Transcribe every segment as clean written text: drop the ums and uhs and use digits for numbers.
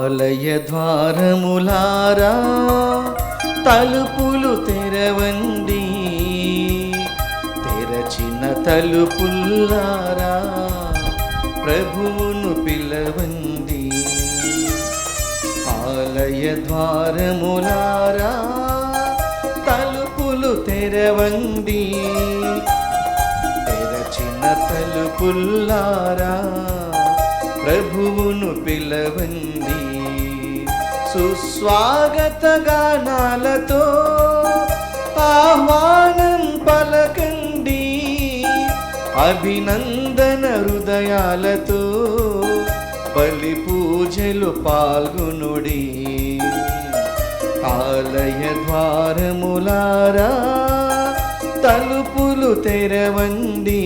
ఆలయ ద్వారములారా తలుపులు తెరవండి, తెరచిన తలుపుల్లారా ప్రభువును పిలవండి. ఆలయ ద్వారములారా తలుపులు తెరవండి, తెరచిన తలుపుల్లారా ప్రభువును పిలవండి. సుస్వాగత గానాలతో ఆహ్వానం పలకండి, అభినందన హృదయాలతో బలి పూజలు పాల్గొనుడి. ఆలయ ద్వారములారా తలుపులు తెరవండి,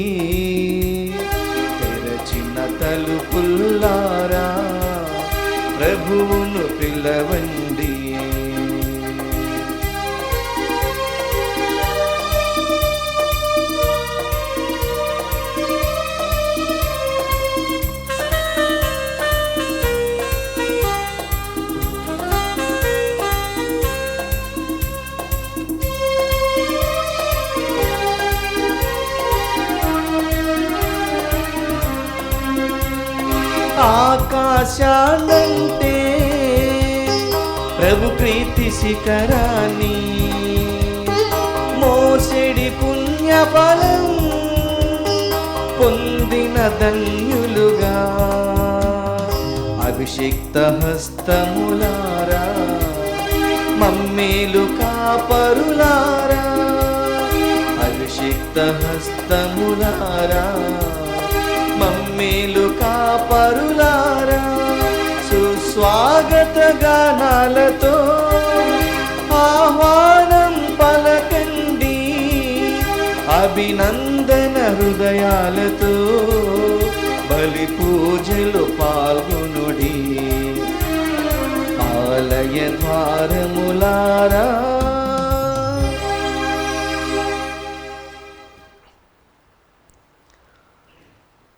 తెరచిన తలుపుల్లారా ప్రభువును పిలవండి. ఆకాశాన్నంటే ప్రభు ప్రీతి శిఖరాన్ని, మోసెడి పుణ్యఫలం పొందిన ధన్యులుగా అభిషిక్త హస్తములారా మమ్మేలు కాపరులారా, అభిషిక్త హస్తములారా మమ్మేలు కాపరులారా సుస్వాగత గానాలతో ఆహ్వానం పలకండి, అభినందన హృదయాలతో బలి పూజలు పాల్గొనుడి. ఆలయ ద్వారములారా.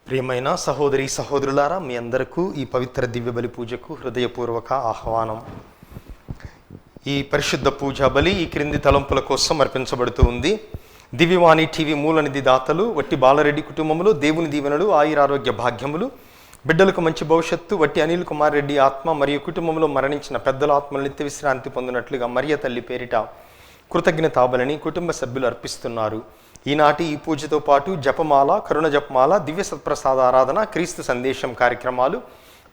ప్రియమైన సహోదరి సహోదరులారా, మీ అందరికీ ఈ పవిత్ర దివ్య బలి పూజకు హృదయపూర్వక ఆహ్వానం. ఈ పరిశుద్ధ పూజా బలి ఈ క్రింది తలంపుల కోసం అర్పించబడుతూ ఉంది. దివ్యవాణి టీవీ మూలనిధి దాతలు వట్టి బాలరెడ్డి కుటుంబంలో దేవుని దీవెనలు, ఆయురారోగ్య భాగ్యములు, బిడ్డలకు మంచి భవిష్యత్తు వట్టి అనిల్ కుమార్ రెడ్డి ఆత్మ మరియు కుటుంబంలో మరణించిన పెద్దల ఆత్మలు నిత్య విశ్రాంతి పొందినట్లుగా మరియ తల్లి పేరిట కృతజ్ఞతాబలిని కుటుంబ సభ్యులు అర్పిస్తున్నారు. ఈనాటి ఈ పూజతో పాటు జపమాల, కరుణ జపమాల, దివ్య సత్ప్రసాద ఆరాధన, క్రీస్తు సందేశం కార్యక్రమాలు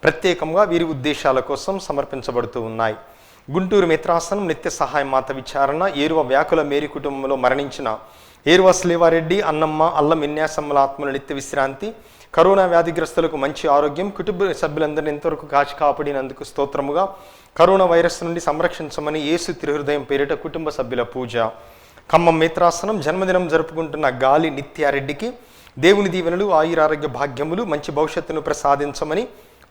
ప్రత్యేకంగా వీరి ఉద్దేశాల కోసం సమర్పించబడుతూ ఉన్నాయి. గుంటూరు మిత్రాసనం నిత్య సహాయ మాత విచారణ, ఏరువ వ్యాకుల మేరీ కుటుంబంలో మరణించిన ఏరువ శ్లేవారెడ్డి, అన్నమ్మ, అల్లం విన్యాసమ్మల ఆత్మల నిత్య విశ్రాంతి, కరోనా వ్యాధిగ్రస్తులకు మంచి ఆరోగ్యం, కుటుంబ సభ్యులందరినీ ఎంతవరకు కాచి కాపాడినందుకు స్తోత్రముగా కరోనా వైరస్ నుండి సంరక్షించమని యేసు తిరుహృదయం పేరిట కుటుంబ సభ్యుల పూజ. ఖమ్మం మిత్రాసనం జన్మదినం జరుపుకుంటున్న గాలి నిత్యారెడ్డికి దేవుని దీవెనలు, ఆయురారోగ్య భాగ్యములు, మంచి భవిష్యత్తును ప్రసాదించమని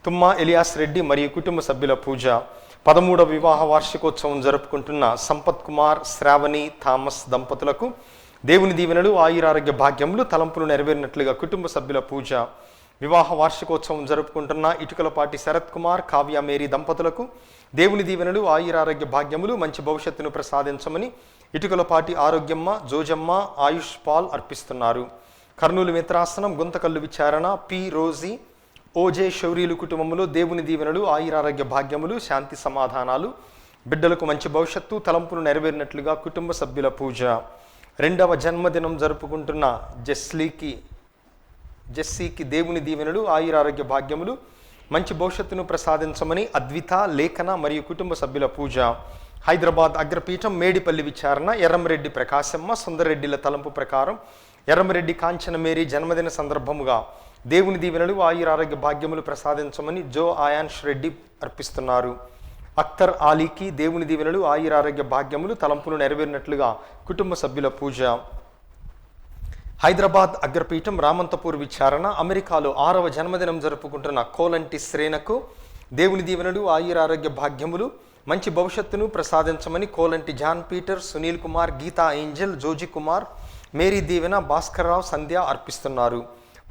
తుమ్మా ఎలియాస్ రెడ్డి మరియు కుటుంబ సభ్యుల పూజ. 13వ వివాహ వార్షికోత్సవం జరుపుకుంటున్న సంపత్ కుమార్, శ్రావణి, థామస్ దంపతులకు దేవుని దీవెనలు, ఆయురారోగ్య భాగ్యములు, తలంపులు నెరవేరినట్లుగా కుటుంబ సభ్యుల పూజ. వివాహ వార్షికోత్సవం జరుపుకుంటున్న ఇటుకలపాటి శరత్ కుమార్, కావ్య మేరీ దంపతులకు దేవుని దీవెనలు, ఆయురారోగ్య భాగ్యములు, మంచి భవిష్యత్తును ప్రసాదించమని ఇటుకలపాటి ఆరోగ్యమ్మ, జోజమ్మ, ఆయుష్ పాల్ అర్పిస్తున్నారు. కర్నూలు మిత్రాసనం గుంతకల్లు విచారణ, పి రోజీ, ఓజే శౌర్యులు కుటుంబంలో దేవుని దీవెనలు, ఆయురారోగ్య భాగ్యములు, శాంతి సమాధానాలు, బిడ్డలకు మంచి భవిష్యత్తు, తలంపులు నెరవేరినట్లుగా కుటుంబ సభ్యుల పూజ. 2వ జన్మదినం జరుపుకుంటున్న జెస్సీకి దేవుని దీవెనలు, ఆయురారోగ్య భాగ్యములు, మంచి భవిష్యత్తును ప్రసాదించమని అద్విత, లేఖన మరియు కుటుంబ సభ్యుల పూజ. హైదరాబాద్ అగ్రపీఠం మేడిపల్లి విచారణ, ఎర్రంరెడ్డి ప్రకాశమ్మ, సుందర్రెడ్డిల తలంపు ప్రకారం ఎర్రంరెడ్డి కాంచన మేరీ జన్మదిన సందర్భముగా దేవుని దీవెనలు, ఆయురారోగ్య భాగ్యములు ప్రసాదించమని జో ఆయాన్ష్ రెడ్డి అర్పిస్తున్నారు. అఖ్తర్ ఆలీకి దేవుని దీవెనలు, ఆయురారోగ్య భాగ్యములు, తలంపులు నెరవేరినట్లుగా కుటుంబ సభ్యుల పూజ. హైదరాబాద్ అగ్రపీఠం రామంతపూర్ విచారణ, అమెరికాలో 6వ జన్మదినం జరుపుకుంటున్న కోలంటి శ్రేణకు దేవుని దీవెనలు, ఆయురారోగ్య భాగ్యములు, మంచి భవిష్యత్తును ప్రసాదించమని కోలంటి John Peter, Sunil Kumar, Geetha Angel, Joji Kumar, Mary Deevena, Bhaskar Rao, Sandhya అర్పిస్తున్నారు.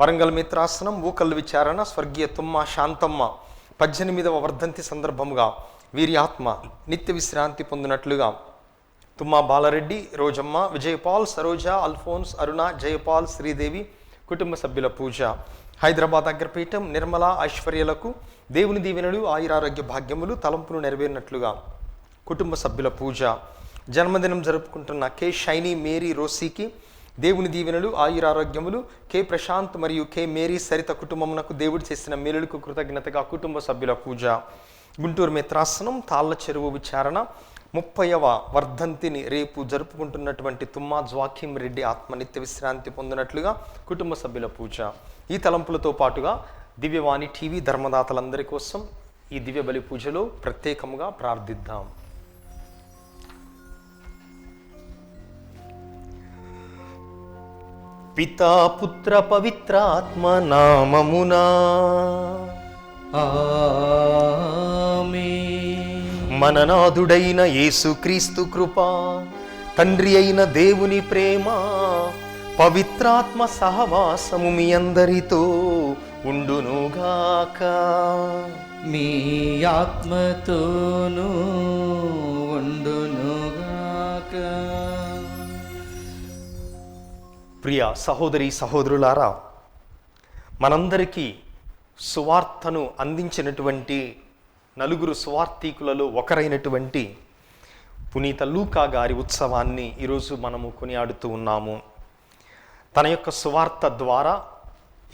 వరంగల్ మిత్రాసనం ఊకల్ విచారణ, స్వర్గీయ తుమ్మ శాంతమ్మ 18వ వర్ధంతి సందర్భముగా వీరి ఆత్మ నిత్య విశ్రాంతి పొందినట్లుగా తుమ్మా బాలరెడ్డి, రోజమ్మ, విజయపాల్, సరోజ, అల్ఫోన్స్, అరుణ, జయపాల్, శ్రీదేవి కుటుంబ సభ్యుల పూజ. హైదరాబాద్ అగ్రపీఠం నిర్మల ఐశ్వర్యలకు దేవుని దీవెనలు, ఆయురారోగ్య భాగ్యములు తలంపులు నెరవేరినట్లుగా కుటుంబ సభ్యుల పూజ. జన్మదినం జరుపుకుంటున్న కె షైనీ మేరీ రోసీకి దేవుని దీవెనలు, ఆయురారోగ్యములు. కె ప్రశాంత్ మరియు కె మేరీ సరిత కుటుంబమునకు దేవుడు చేసిన మేలులకు కృతజ్ఞతగా కుటుంబ సభ్యుల పూజ. గుంటూరు మిత్రాసనం తాళ్ల చెరువు విచారణ 30వ వర్ధంతిని రేపు జరుపుకుంటున్నటువంటి తుమ్మా జ్వాకిం రెడ్డి ఆత్మ నిత్య విశ్రాంతి పొందినట్లుగా కుటుంబ సభ్యుల పూజ. ఈ తలంపులతో పాటుగా దివ్యవాణి టీవీ ధర్మదాతలందరి కోసం ఈ దివ్య బలి పూజలో ప్రత్యేకముగా ప్రార్థిద్దాం. పితా పుత్ర పవిత్రాత్మ నామమునా ఆమేన్. మననాథుడైన యేసుక్రీస్తు కృప, తండ్రి అయిన దేవుని ప్రేమ, పవిత్రాత్మ సహవాసము మీ అందరితో ఉండునుగాక. మీ ఆత్మతోనూ ఉండునుగాక. ప్రియ సహోదరి సహోదరులారా, మనందరికీ సువార్తను అందించినటువంటి నలుగురు సువార్తీకులలో ఒకరైనటువంటి పునీత లూకా గారి ఉత్సవాన్ని ఈరోజు మనము కొనియాడుతూ ఉన్నాము. తన యొక్క సువార్త ద్వారా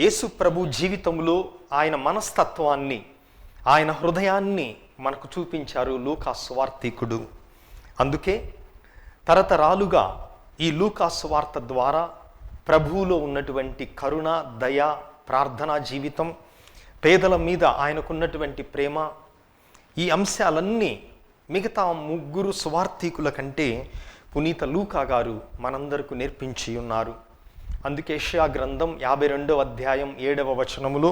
యేసు ప్రభు జీవితంలో ఆయన మనస్తత్వాన్ని, ఆయన హృదయాన్ని మనకు చూపించారు లూకా సువార్తీకుడు. అందుకే తరతరాలుగా ఈ లూకా సువార్త ద్వారా ప్రభువులో ఉన్నటువంటి కరుణ, దయ, ప్రార్థనా జీవితం, పేదల మీద ఆయనకున్నటువంటి ప్రేమ, ఈ అంశాలన్నీ మిగతా ముగ్గురు సువార్తీకుల కంటే పునీత లూకా గారు మనందరకు నేర్పించి ఉన్నారు. అందుకే యెషయా గ్రంథం 52వ అధ్యాయం 7వ వచనములో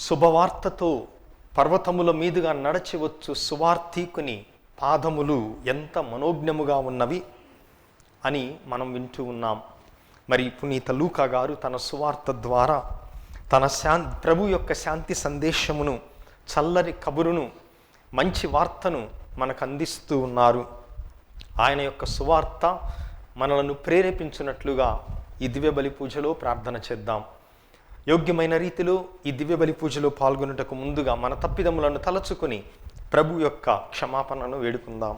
శుభవార్తతో పర్వతముల మీదుగా నడచివచ్చు సువార్తీకుని పాదములు ఎంత మనోజ్ఞముగా ఉన్నవి అని మనం వింటూ ఉన్నాం. మరి పునీత లూకా గారు తన సువార్త ద్వారా తన ప్రభు యొక్క శాంతి సందేశమును, చల్లరి కబురును, మంచి వార్తను మనకు అందిస్తూ ఉన్నారు. ఆయన యొక్క సువార్త మనలను ప్రేరేపించినట్లుగా ఈ దివ్య బలి పూజలో ప్రార్థన చేద్దాం. యోగ్యమైన రీతిలో ఈ దివ్య బలి పూజలో పాల్గొనుటకు ముందుగా మన తప్పిదములను తలచుకొని ప్రభు యొక్క క్షమాపణను వేడుకుందాం.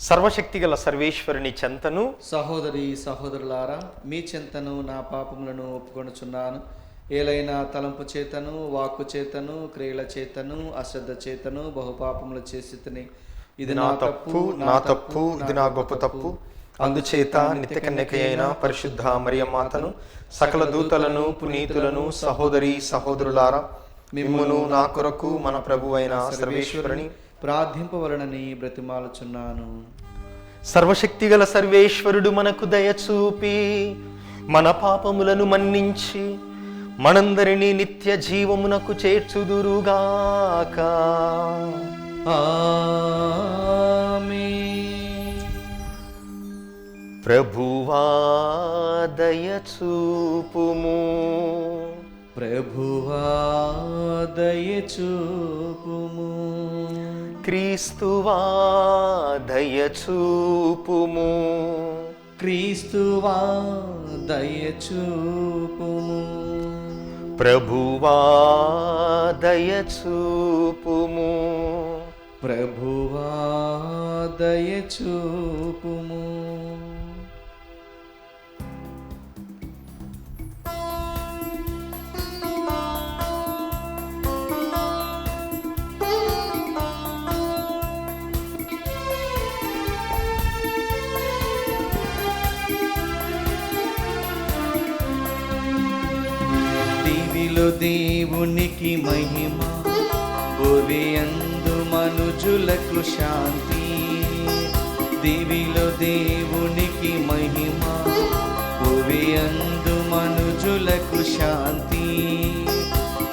సర్వశక్తిగల సర్వేశ్వరుని చెంతను, సహోదరి సహోదరులారా, మీ చెంతను నా పాపములను ఒప్పుకొనుచున్నాను. ఏలైనా తలంపు చేతను, వాక్కు చేతను, క్రియల చేతను, అశ్రద్ధ చేతను బహుపాపములు చేసితిని. ఇది నా తప్పు, ఇది నా గొప్ప తప్పు. అందుచేత నిత్య కన్యకయైన పరిశుద్ధ మరియమాతను, సకల దూతలను, పునీతులను, సహోదరి సహోదరులారా, మిమ్మును నా కొరకు మన ప్రభు అయిన సర్వేశ్వరుని ప్రార్థింపవలనని బ్రతిమాలుచున్నాను. సర్వశక్తిగల సర్వేశ్వరుడు మనకు దయచూపి మన పాపములను మన్నించి మనందరినీ నిత్య జీవమునకు చేర్చుదురుగాక. ఆమేన్. ప్రభువా దయచూపుము, ప్రభువా దయచూపుము. క్రీస్తువా దయచూపుము, క్రీస్తువా దయచూపుము. ప్రభువా దయచూపుము, ప్రభువా దయచూపుము. దివిలో దేవునికి మహిమ, భువియందు మనుజులకు శాంతి. దివిలో దేవునికి మహిమ, భువియందు మనుజులకు శాంతి.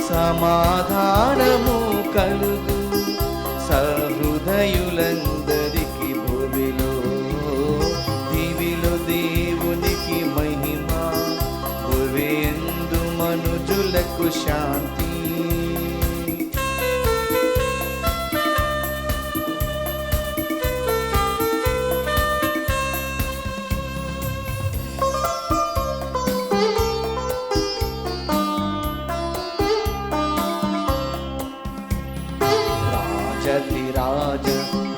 సమాధానము కలుగు సహృదయులందరికి భూమిలో. దివిలో దేవునికి మహిమ, శాంతి. రాజ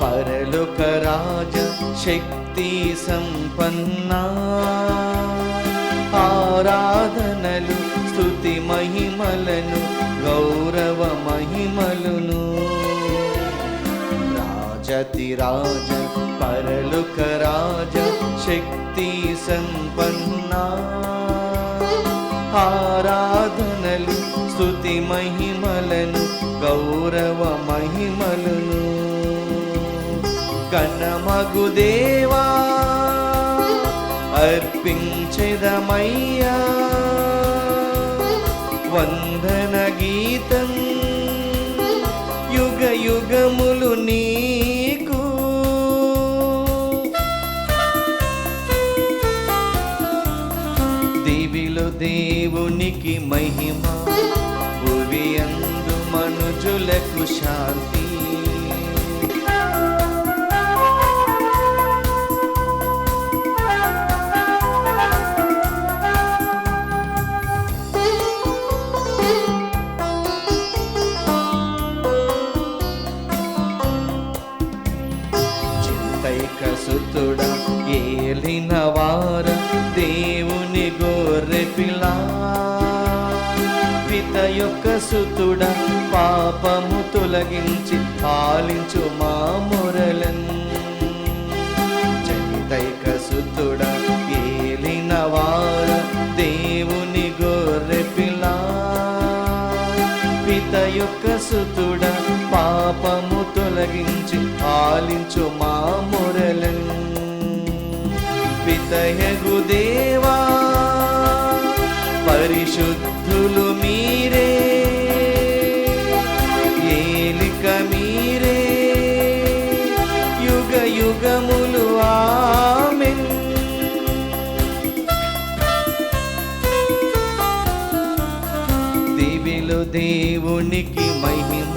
పరలోక రాజ శక్తి సంపన్నా, ఆరాధనలు స్తుతి మహిమలను గౌరవ మహిమలును. రాజ పరలోక రాజ శక్తి సంపన్నా, ఆరాధనలు స్తుతి మహిమలను గౌరవ మహిమలును. ఘనమగు దేవా అర్పించెదమయ్యా, వందన గీతం యుగ యుగములు నీకు. దివిలో దేవునికి మహిమ, భువి యందు మనుజులకు శాంతి. సుతుడా ఏలిన వార దేవుని గొర్రె పిల్ల, పిత యొక్క సుతుడా పాపము తొలగించి ఆలించు మా మొరలన్. జనితైక సుతుడా ఏలిన వార దేవుని గొర్రె పిల్ల, పిత యొక్క సుతుడా పాపము తొలగించి ఆలించు మా మొరలన్. పితయగు దేవా పరిశుద్ధులు మీరే, ఏలిక మీరే, యుగ యుగములు ఆమేన్. దివిలో దేవునికి మహిమ,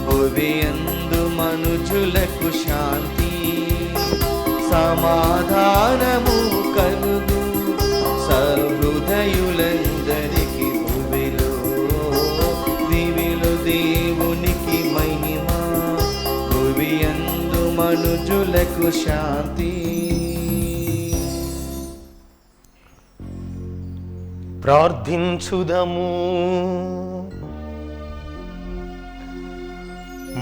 భువి యందు మనుజులకు శాంతి. సమాధానము కలుగు సహృదయులందరికి భువిలో. దివిలో దేవునికి మహిమ, భువి యందు మనుజులకు శాంతి. ప్రార్థించుదము.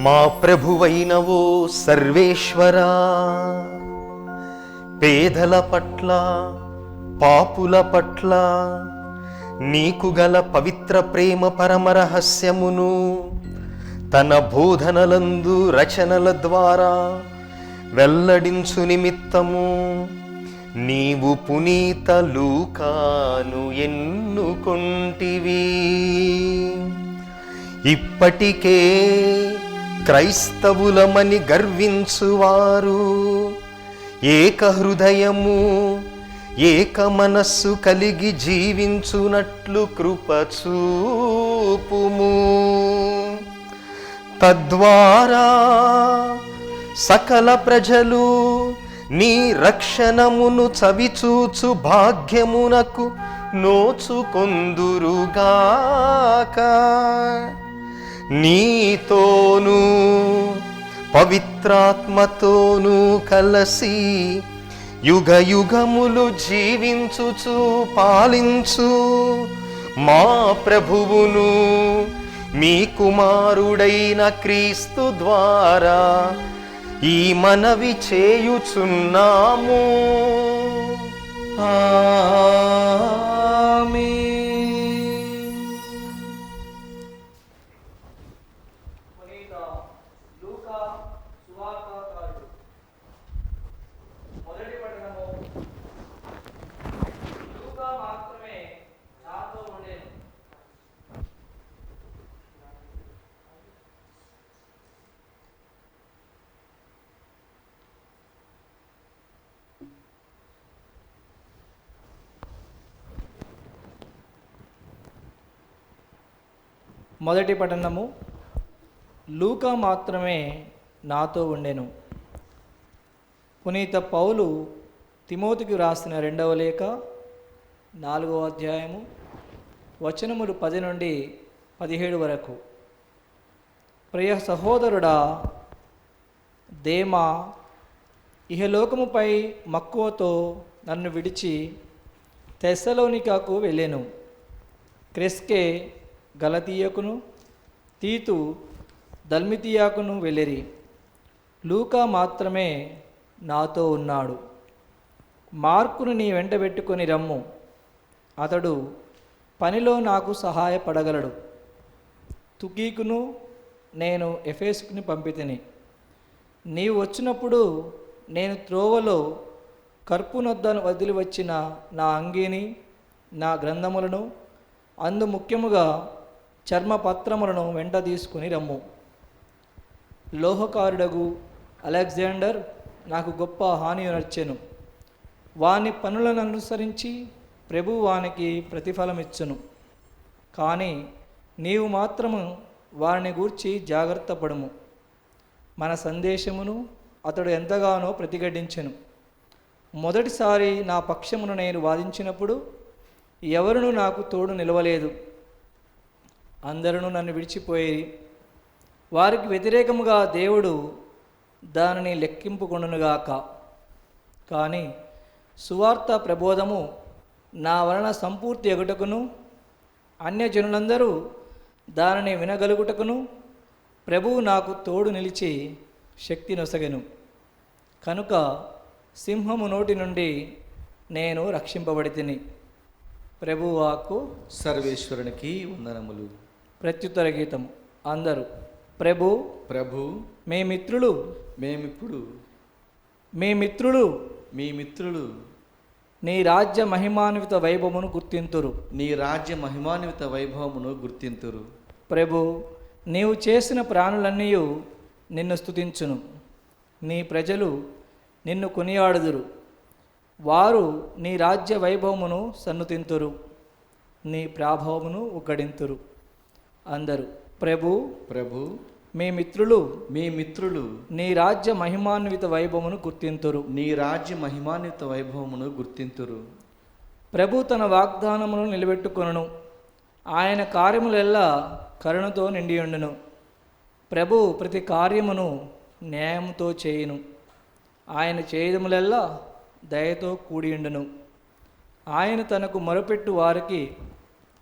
మా ప్రభువైనవో సర్వేశ్వరా, పేదల పట్ల పాపుల పట్ల నీకు గల పవిత్ర ప్రేమ పరమరహస్యమును తన బోధనలందు రచనల ద్వారా వెల్లడించు నిమిత్తము నీవు పునీత లూకాను ఎన్నుకొంటివి. ఇప్పటికే క్రైస్తవులమని గర్వించువారు ఏక హృదయము ఏక మనస్సు కలిగి జీవించునట్లు కృప చూపుము. తద్వారా సకల ప్రజలు నీ రక్షణమును చవిచూచు భాగ్యమునకు నోచుకొందురుగాక. నీతోనూ పవిత్రాత్మతోనూ కలసి యుగ యుగములు జీవించుచు పాలించు మా ప్రభువును మీ కుమారుడైన క్రీస్తు ద్వారా ఈ మనవి చేయుచున్నాము. ఆమేన్. మొదటి పఠనము. లూకా మాత్రమే నాతో ఉండెను. పునీత పౌలు తిమోతికి రాసిన 2వ లేఖ 4వ అధ్యాయము వచనములు 10 నుండి 17 వరకు. ప్రియ సహోదరుడా దేమా ఇహలోకముపై మక్కువతో నన్ను విడిచి తెస్సలోనికాకు వెళ్ళెను. క్రెస్కే గలతీయకును, తీతు దల్మితియాకును వెళ్ళిరి. లూకా మాత్రమే నాతో ఉన్నాడు. మార్కును నీ వెంట పెట్టుకొని రమ్ము, అతడు పనిలో నాకు సహాయపడగలడు. తుకీకును నేను ఎఫెసుకుని పంపితిని. నీవు వచ్చినప్పుడు నేను త్రోవలో కర్పునొద్దను వదిలి వచ్చిన నా అంగీని, నా గ్రంథములను, అందు ముఖ్యముగా చర్మపత్రములను వెంట తీసుకుని రమ్ము. లోహకారుడగు అలెగ్జాండర్ నాకు గొప్ప హానియునర్చెను. వాని పనులను అనుసరించి ప్రభు వానికి ప్రతిఫలమిచ్చును. కానీ నీవు మాత్రము వారిని గూర్చి జాగ్రత్త పడుము. మన సందేశమును అతడు ఎంతగానో ప్రతిఘటించెను. మొదటిసారి నా పక్షమును నేను వాదించినప్పుడు ఎవరునూ నాకు తోడు నిలవలేదు. అందరూ నన్ను విడిచిపోయి వారికి వ్యతిరేకముగా దేవుడు దానిని లెక్కింపుకొనుగాక. కానీ సువార్త ప్రబోధము నా వలన సంపూర్తి ఎగుటకును, అన్యజనులందరూ దానిని వినగలుగుటకును ప్రభువు నాకు తోడు నిలిచి శక్తి నొసగెను. కనుక సింహము నోటి నుండి నేను రక్షింపబడి తిని. ప్రభువు వాక్కు. సర్వేశ్వరునికి వందనములు. ప్రత్యుత్తర గీతము. అందరూ ప్రభు ప్రభు మీ మిత్రులు మేమిప్పుడు మీ మిత్రులు నీ రాజ్య మహిమాన్విత వైభవమును గుర్తింతురు. నీ రాజ్య మహిమాన్విత వైభవమును గుర్తింతురు. ప్రభు నీవు చేసిన ప్రాణులన్నీ నిన్ను స్తుతించును. నీ ప్రజలు నిన్ను కొనియాడుదురు. వారు నీ రాజ్య వైభవమును సన్నుతింతురు, నీ ప్రాభవమును ఉగ్గడింతురు. అందరూ ప్రభు మీ మిత్రులు నీ రాజ్య మహిమాన్విత వైభవమును గుర్తింతురు. నీ రాజ్య మహిమాన్విత వైభవమును గుర్తింతురు. ప్రభు తన వాగ్దానమును నిలబెట్టుకొనును. ఆయన కార్యములెల్లా కరుణతో నిండియుండును. ప్రభు ప్రతి కార్యమును న్యాయముతో చేయును. ఆయన చేయదములెల్లా దయతో కూడియుండును. ఆయన తనకు మొరపెట్టు వారికి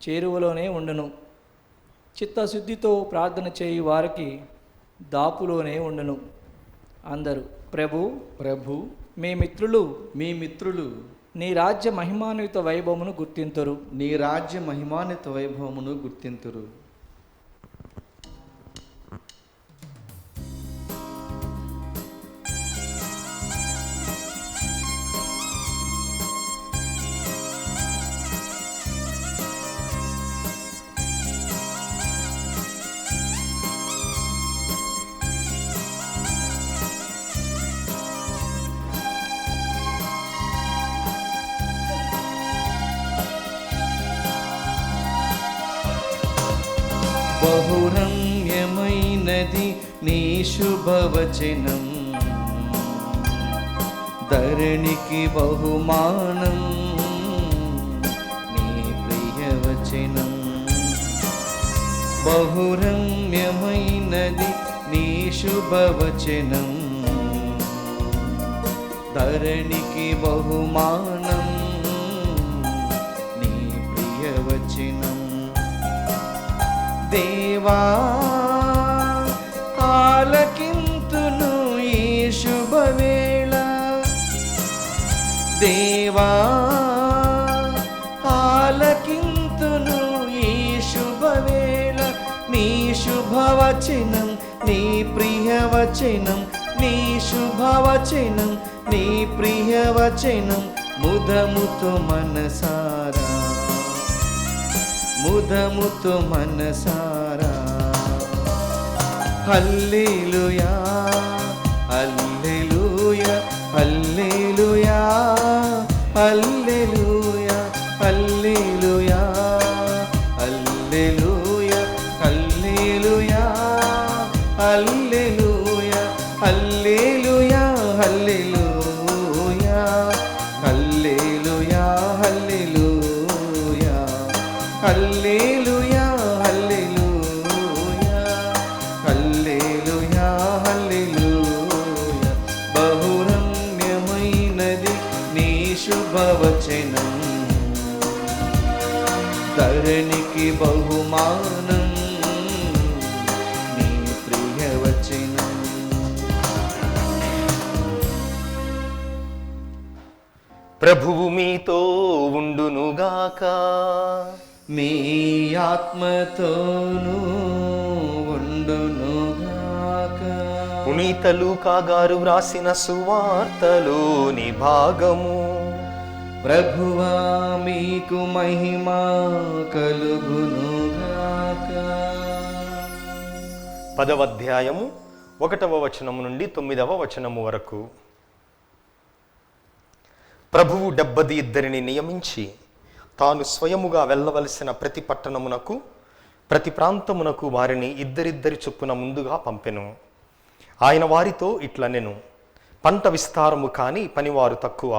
చేరువలోనే ఉండును. చిత్తశుద్ధితో ప్రార్థన చేయు వారికి దాపులోనే ఉండును. అందరూ ప్రభు మీ మిత్రులు నీ రాజ్య మహిమాన్విత వైభవమును గుర్తింతురు. నీ రాజ్య మహిమాన్విత వైభవమును గుర్తింతురు. బహురమ్యమైనది నీ శుభవచనం, ధరణికి బహుమానం నీ ప్రియవచనం. బహురమ్యమైనది నీ శుభవచనం, ధరణికి బహుమానం నీ ప్రియవచనం. దేవా ఆలకింతును ఈ శుభవేళ, దేవా ఆలకింతును ఈ శుభవేళ. నీ శుభవచనం నీ ప్రియవచనం, నీ శుభవచనం నీ ప్రియవచనం. ముదముతో మనసారా ముదముతో మనసారా హల్లెలూయా హల్లెలూయా హల్లెలూయా హల్లెలూయా హల్లెలూయా హల్లెలూయా హల్లెలూయా హల్లెలూయా హల్లెలూయా హల్లెలూయా హల్లెలూయా హల్లెలూయా హల్లెలూయా హల్లెలూయా హల్లెలూయా బహురమ్యమైనది నీ శుభవచనం, ధరణికి బహుమానం నీ ప్రియవచనం. ప్రభువు మీతో ఉండునుగాక. మీ ఆత్మతోనూ ఉండునుగాక. పునీత లూకా గారు వ్రాసిన సువార్తలోని భాగము. ప్రభువా మీకు మహిమ కలుగునుగాక. 10వ అధ్యాయము 1వ వచనము నుండి 9వ వచనము వరకు. ప్రభువు 72 నియమించి తాను స్వయముగా వెళ్ళవలసిన ప్రతి పట్టణమునకు ప్రతి ప్రాంతమునకు వారిని ఇద్దరిద్దరి చొప్పున ముందుగా పంపెను. ఆయన వారితో ఇట్లనెను, పంట విస్తారము కాని పనివారు తక్కువ,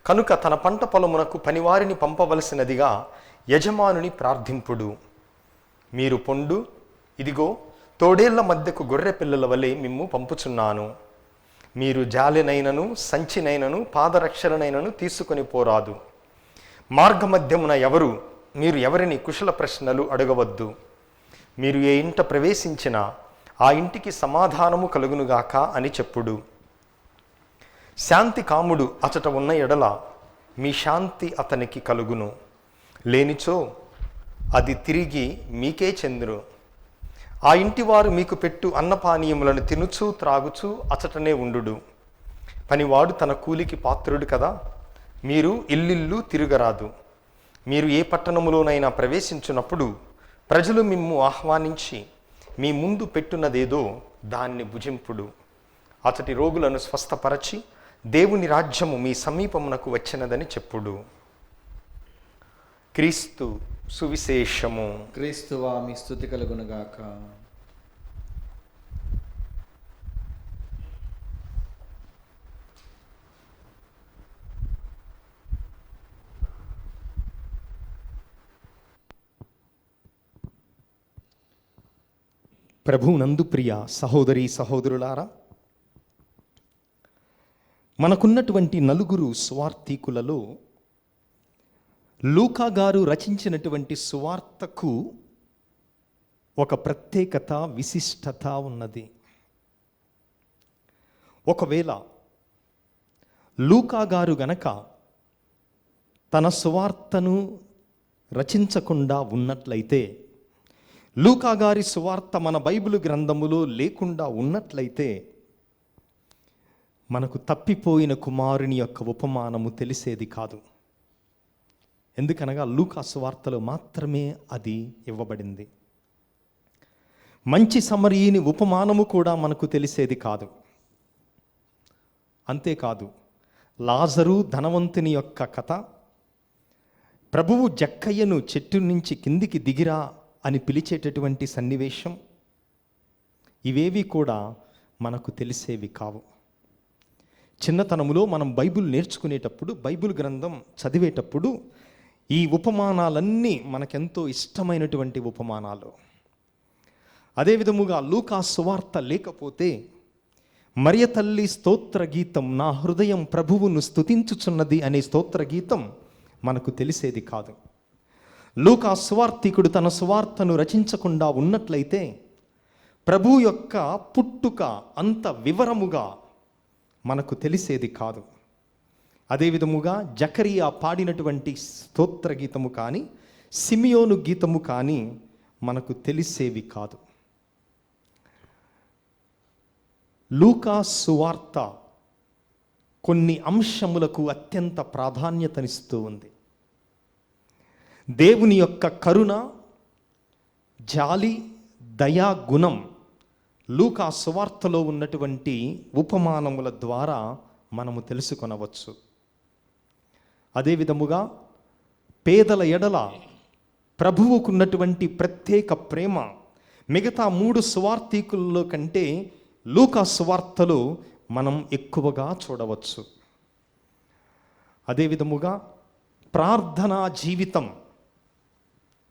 కనుక తన పంట పొలమునకు పనివారిని పంపవలసినదిగా యజమానుని ప్రార్థింపుడు. మీరు పొండు, ఇదిగో తోడేళ్ల మధ్యకు గొర్రె పిల్లల వలె మిమ్ము పంపుచున్నాను. మీరు జాలెనైనను సంచినైనను పాదరక్షలనైనను తీసుకొని పోరాదు. మార్గమధ్యమున మీరు ఎవరిని కుశల ప్రశ్నలు అడగవద్దు. మీరు ఏ ఇంట ప్రవేశించినా ఆ ఇంటికి సమాధానము కలుగునుగాక అని చెప్పుడు. శాంతి కాముడు అచట ఉన్న ఎడల మీ శాంతి అతనికి కలుగును, లేనిచో అది తిరిగి మీకే చెందును. ఆ ఇంటివారు మీకు పెట్టు అన్నపానీయములను తినుచూ త్రాగుచూ అచటనే ఉండు. పనివాడు తన కూలికి పాత్రుడు కదా. మీరు ఇల్లిల్లు తిరగరాదు. మీరు ఏ పట్టణములోనైనా ప్రవేశించున్నప్పుడు ప్రజలు మిమ్ము ఆహ్వానించి మీ ముందు పెట్టున్నదేదో దాన్ని భుజింపుడు. అతటి రోగులను స్వస్థపరచి దేవుని రాజ్యము మీ సమీపమునకు వచ్చినదని చెప్పుడు. క్రీస్తు సువిశేషము. క్రీస్తువా మీ స్తుతి కలుగునుగాక. ప్రభువునందు ప్రియ సహోదరి సహోదరులారా, మనకున్నటువంటి నలుగురు సువార్తికులలో లూకా గారు రచించినటువంటి సువార్తకు ఒక ప్రత్యేకత, విశిష్టత ఉన్నది. ఒకవేళ లూకా గారు గనక తన సువార్తను రచించకుండా ఉన్నట్లయితే, లూకా గారి సువార్త మన బైబిల్ గ్రంథములో లేకుండా ఉన్నట్లయితే, మనకు తప్పిపోయిన కుమారుని యొక్క ఉపమానము తెలిసేది కాదు. ఎందుకనగా లూకా సువార్తలో మాత్రమే అది ఇవ్వబడింది. మంచి సమరయుని ఉపమానము కూడా మనకు తెలిసేది కాదు. అంతేకాదు, లాజరు ధనవంతుని యొక్క కథ, ప్రభువు జక్కయ్యను చెట్టు నుంచి కిందికి దిగిరా అని పిలిచేటటువంటి సన్నివేశం, ఇవేవి కూడా మనకు తెలిసేవి కావు. చిన్నతనములో మనం బైబిల్ నేర్చుకునేటప్పుడు, బైబిల్ గ్రంథం చదివేటప్పుడు ఈ ఉపమానాలన్నీ మనకెంతో ఇష్టమైనటువంటి ఉపమానాలు. అదేవిధముగా లూకా సువార్త లేకపోతే మరియ తల్లి స్తోత్ర గీతం, నా హృదయం ప్రభువును స్తుతించుచున్నది అనే స్తోత్ర గీతం మనకు తెలిసేది కాదు. లూకా సువార్తికుడు తన సువార్తను రచించకుండా ఉన్నట్లయితే ప్రభు యొక్క పుట్టుక అంత వివరముగా మనకు తెలిసేది కాదు. అదేవిధముగా జకరియా పాడినటువంటి స్తోత్ర గీతము కానీ, సిమియోను గీతము కానీ మనకు తెలిసేవి కాదు. లూకా సువార్త కొన్ని అంశములకు అత్యంత ప్రాధాన్యతనిస్తూ ఉంది. దేవుని యొక్క కరుణ, జాలి, దయా గుణం లూకా సువార్తలో ఉన్నటువంటి ఉపమానముల ద్వారా మనము తెలుసుకొనవచ్చు. అదేవిధముగా పేదల ఎడల ప్రభువుకున్నటువంటి ప్రత్యేక ప్రేమ మిగతా 3 సువార్తికుల్లో కంటే లూకా సువార్తలో మనం ఎక్కువగా చూడవచ్చు. అదే విధముగా ప్రార్థనా జీవితం,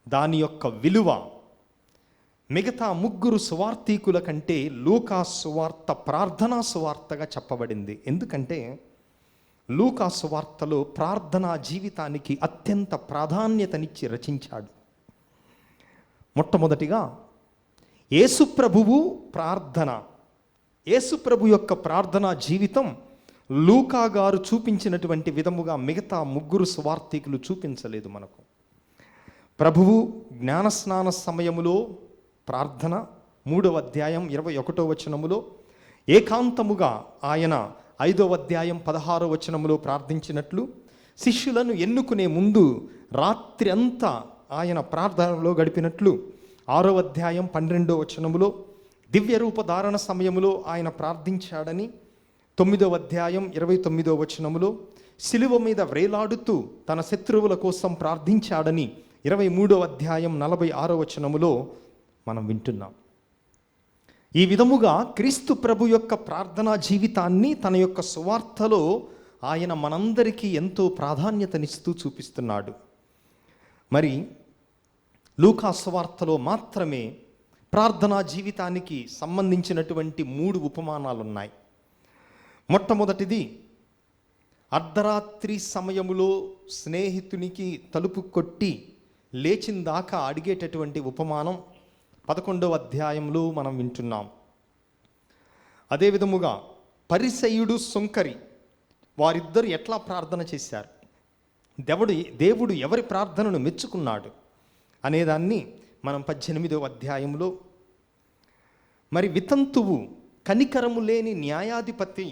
దాని యొక్క విలువ మిగతా ముగ్గురు సువార్తీకుల కంటే లూకా సువార్త ప్రార్థనా సువార్తగా చెప్పబడింది. ఎందుకంటే లూకా సువార్తలో ప్రార్థనా జీవితానికి అత్యంత ప్రాధాన్యతనిచ్చి రచించాడు. మొట్టమొదటిగా యేసుప్రభువు ప్రార్థన, యేసుప్రభు యొక్క ప్రార్థనా జీవితం లూకా గారు చూపించినటువంటి విధముగా మిగతా ముగ్గురు సువార్తీకులు చూపించలేదు మనకు. ప్రభువు జ్ఞానస్నాన సమయములో ప్రార్థన 3వ అధ్యాయం 21వ వచనములో, ఏకాంతముగా ఆయన 5వ అధ్యాయం 16వ వచనములో ప్రార్థించినట్లు, శిష్యులను ఎన్నుకునే ముందు రాత్రి అంతా ఆయన ప్రార్థనలో గడిపినట్లు 6వ అధ్యాయం 12వ వచనములో, దివ్య రూపధారణ సమయములో ఆయన ప్రార్థించాడని 9వ అధ్యాయం 29వ వచనములో, శిలువ మీద వ్రేలాడుతూ తన శత్రువుల కోసం ప్రార్థించాడని 23వ అధ్యాయం 46వ వచనములో మనం వింటున్నాం. ఈ విధముగా క్రీస్తు ప్రభు యొక్క ప్రార్థనా జీవితాన్ని తన యొక్క సువార్తలో ఆయన మనందరికీ ఎంతో ప్రాధాన్యతనిస్తూ చూపిస్తున్నాడు. మరి లూకా సువార్తలో మాత్రమే ప్రార్థనా జీవితానికి సంబంధించినటువంటి 3 ఉపమానాలు ఉన్నాయి. మొట్టమొదటిది, అర్ధరాత్రి సమయములో స్నేహితునికి తలుపు కొట్టి లేచిందాకా అడిగేటటువంటి ఉపమానం 11వ అధ్యాయంలో మనం వింటున్నాం. అదే విధముగా పరిసయ్యుడు సుంకరి, వారిద్దరు ఎట్లా ప్రార్థన చేశారు, దేవుడు ఎవరి ప్రార్థనను మెచ్చుకున్నాడు అనేదాన్ని మనం 18వ అధ్యాయంలో, మరి వితంతువు, కనికరము లేని న్యాయాధిపతి,